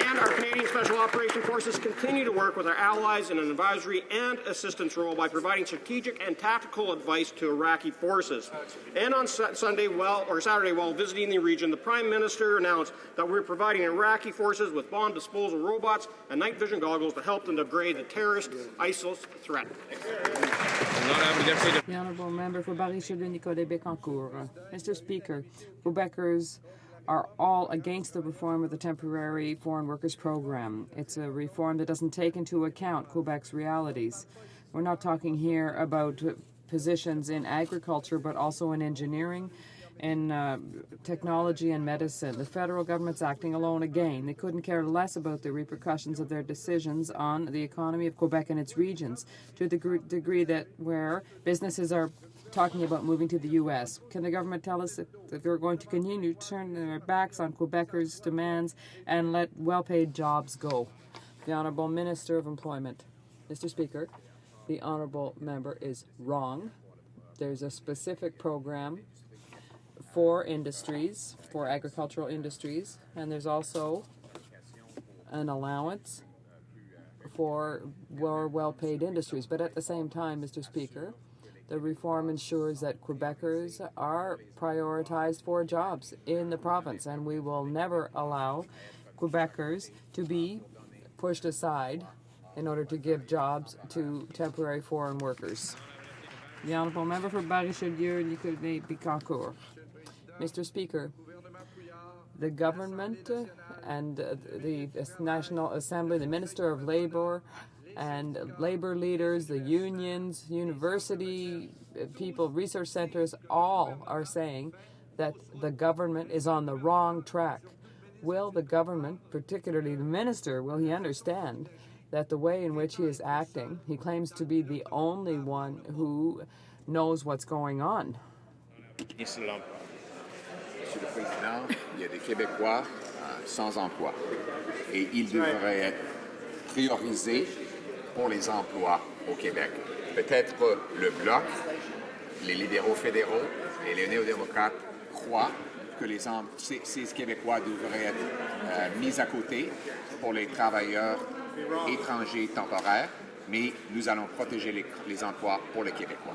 And our Canadian Special Operations Forces continue to work with our allies in an advisory and assistance role by providing strategic and tactical advice to Iraqi forces. And on Saturday, while visiting the region, the Prime Minister announced that we're providing Iraqi forces with bomb disposal robots and night vision goggles to help them degrade the terrorist ISIL threat. The Honourable Member for Barry-Chaudieu-Nicolet-Bécancour. Mr. Speaker, Quebecers are all against the reform of the Temporary Foreign Workers Program. It's a reform that doesn't take into account Quebec's realities. We're not talking here about positions in agriculture, but also in engineering, in technology and medicine. The federal government's acting alone again. They couldn't care less about the repercussions of their decisions on the economy of Quebec and its regions, to the degree that where businesses are talking about moving to the U.S. Can the government tell us that they're going to continue to turn their backs on Quebecers' demands and let well-paid jobs go? The Honourable Minister of Employment. Mr. Speaker, the Honourable Member is wrong. There's a specific program for industries, for agricultural industries, and there's also an allowance for more well-paid industries. But at the same time, Mr. Speaker, the reform ensures that Quebecers are prioritized for jobs in the province, and we will never allow Quebecers to be pushed aside in order to give jobs to temporary foreign workers. The Honourable Member for Barry-Chaudieu-Nicolet-Bécancour. Mr. Speaker, the government and the National Assembly, the Minister of Labour, and labor leaders, the unions, university people, research centers, all are saying that the government is on the wrong track. Will the government, particularly the minister, will he understand that the way in which he is acting, he claims to be the only one who knows what's going on? Monsieur le Président, il y a des Québécois sans emploi et ils devraient être priorisés pour les emplois au Québec. Peut-être le Bloc, les libéraux fédéraux et les néo-démocrates croient que ces Québécois devraient être mis à côté pour les travailleurs étrangers temporaires, mais nous allons protéger les emplois pour les Québécois.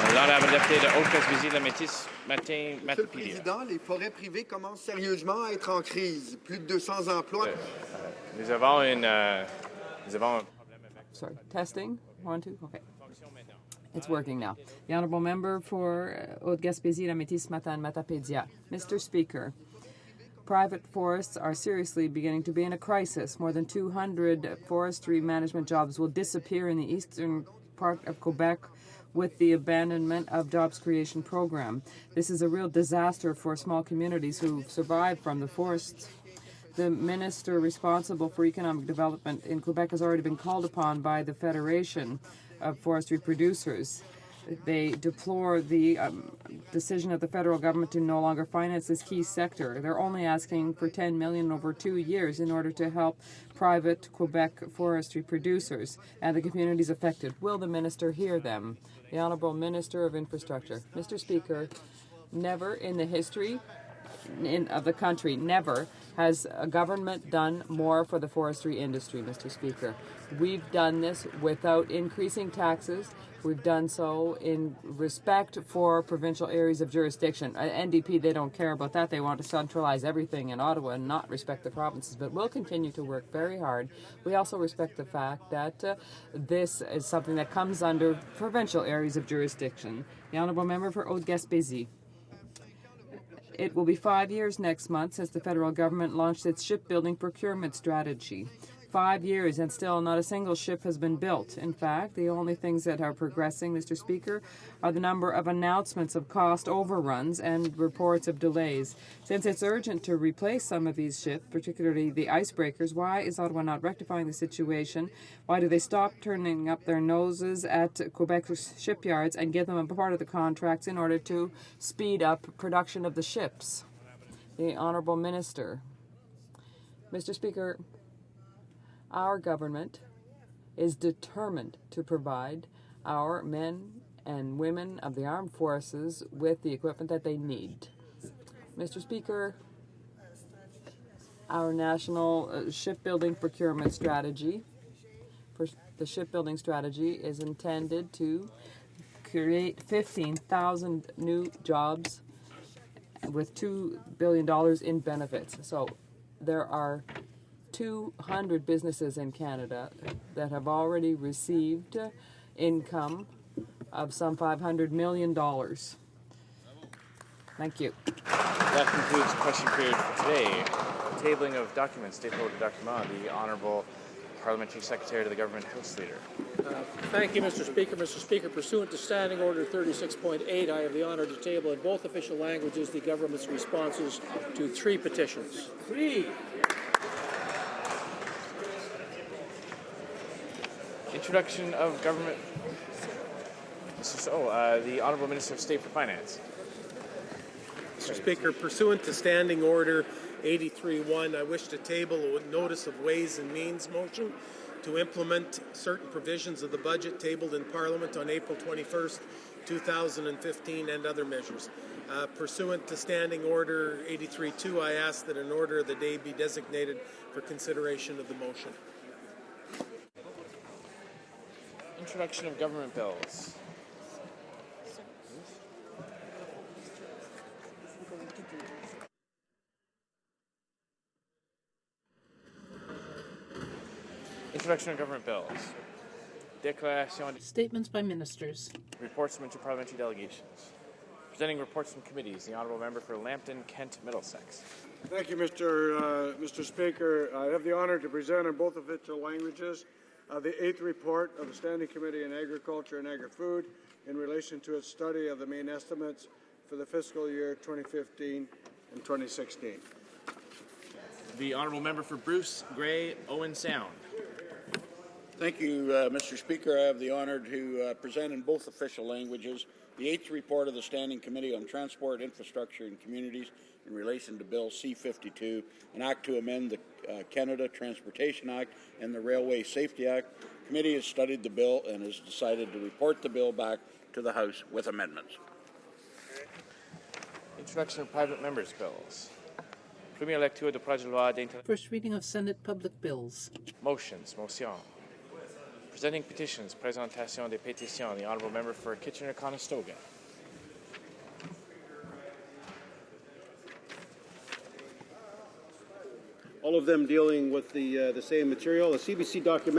L'honorable député de Haute-Gaspésie-la-Métis, Monsieur le Président, les forêts privées commencent sérieusement à être en crise. Plus de 200 emplois. Nous avons un problème avec... Sorry, testing. 1, 2, okay. It's working now. The honourable member for Haute-Gaspésie-la-Métis-Matane-Matapédia. Mr. Speaker, private forests are seriously beginning to be in a crisis. More than 200 forestry management jobs will disappear in the eastern part of Quebec with the abandonment of jobs creation program. This is a real disaster for small communities who survive from the forests. The minister responsible for economic development in Quebec has already been called upon by the Federation of Forestry Producers. They deplore the decision of the federal government to no longer finance this key sector. They're only asking for $10 million over 2 years in order to help private Quebec forestry producers and the communities affected. Will the minister hear them? The Honourable Minister of Infrastructure. Mr. Speaker, never in the history of the country, never has a government done more for the forestry industry, Mr. Speaker. We've done this without increasing taxes. We've done so in respect for provincial areas of jurisdiction. NDP, they don't care about that. They want to centralize everything in Ottawa and not respect the provinces. But we'll continue to work very hard. We also respect the fact that this is something that comes under provincial areas of jurisdiction. The Honourable Member for Haute-Gaspésie. It will be 5 years next month since the federal government launched its shipbuilding procurement strategy. 5 years and still not a single ship has been built. In fact, the only things that are progressing, Mr. Speaker, are the number of announcements of cost overruns and reports of delays. Since it's urgent to replace some of these ships, particularly the icebreakers, why is Ottawa not rectifying the situation? Why do they stop turning up their noses at Quebec's shipyards and give them a part of the contracts in order to speed up production of the ships? The Honourable Minister. Mr. Speaker, our government is determined to provide our men and women of the armed forces with the equipment that they need. Mr. Speaker, our national shipbuilding procurement strategy, the shipbuilding strategy is intended to create 15,000 new jobs with $2 billion in benefits. So there are 200 businesses in Canada that have already received income of some $500 million. Thank you. That concludes the question period for today. Tabling of documents, State Holder Dr. Ma, the Honourable Parliamentary Secretary to the Government House Leader. Thank you, Mr. Speaker. Mr. Speaker, pursuant to Standing Order 36.8, I have the honour to table in both official languages the government's responses to 3 petitions. 3. Introduction of government. The Honourable Minister of State for Finance. Mr. Speaker, pursuant to Standing Order 83.1, I wish to table a notice of Ways and Means motion to implement certain provisions of the budget tabled in Parliament on April 21st, 2015, and other measures. Pursuant to Standing Order 83.2, I ask that an order of the day be designated for consideration of the motion. Introduction of government bills. Introduction of government bills. Statements by ministers. Reports from interparliamentary delegations. Presenting reports from committees, the Honourable Member for Lambton, Kent, Middlesex. Thank you, Mr. Speaker. I have the honour to present in both official languages the 8th report of the Standing Committee on Agriculture and Agri-Food in relation to its study of the main estimates for the fiscal year 2015 and 2016. The Honourable Member for Bruce, Grey, Owen Sound. Thank you, Mr. Speaker. I have the honour to present in both official languages the 8th report of the Standing Committee on Transport, Infrastructure and Communities in relation to Bill C-52, an act to amend the Canada Transportation Act and the Railway Safety Act. The committee has studied the bill and has decided to report the bill back to the House with amendments. Introduction of private members' bills. Première lecture de projet de loi d'intérêt. First reading of Senate public bills. Motions. Motion. Presenting petitions, Présentation des pétitions, the Honourable Member for Kitchener-Conestoga. All of them dealing with the same material. A CBC document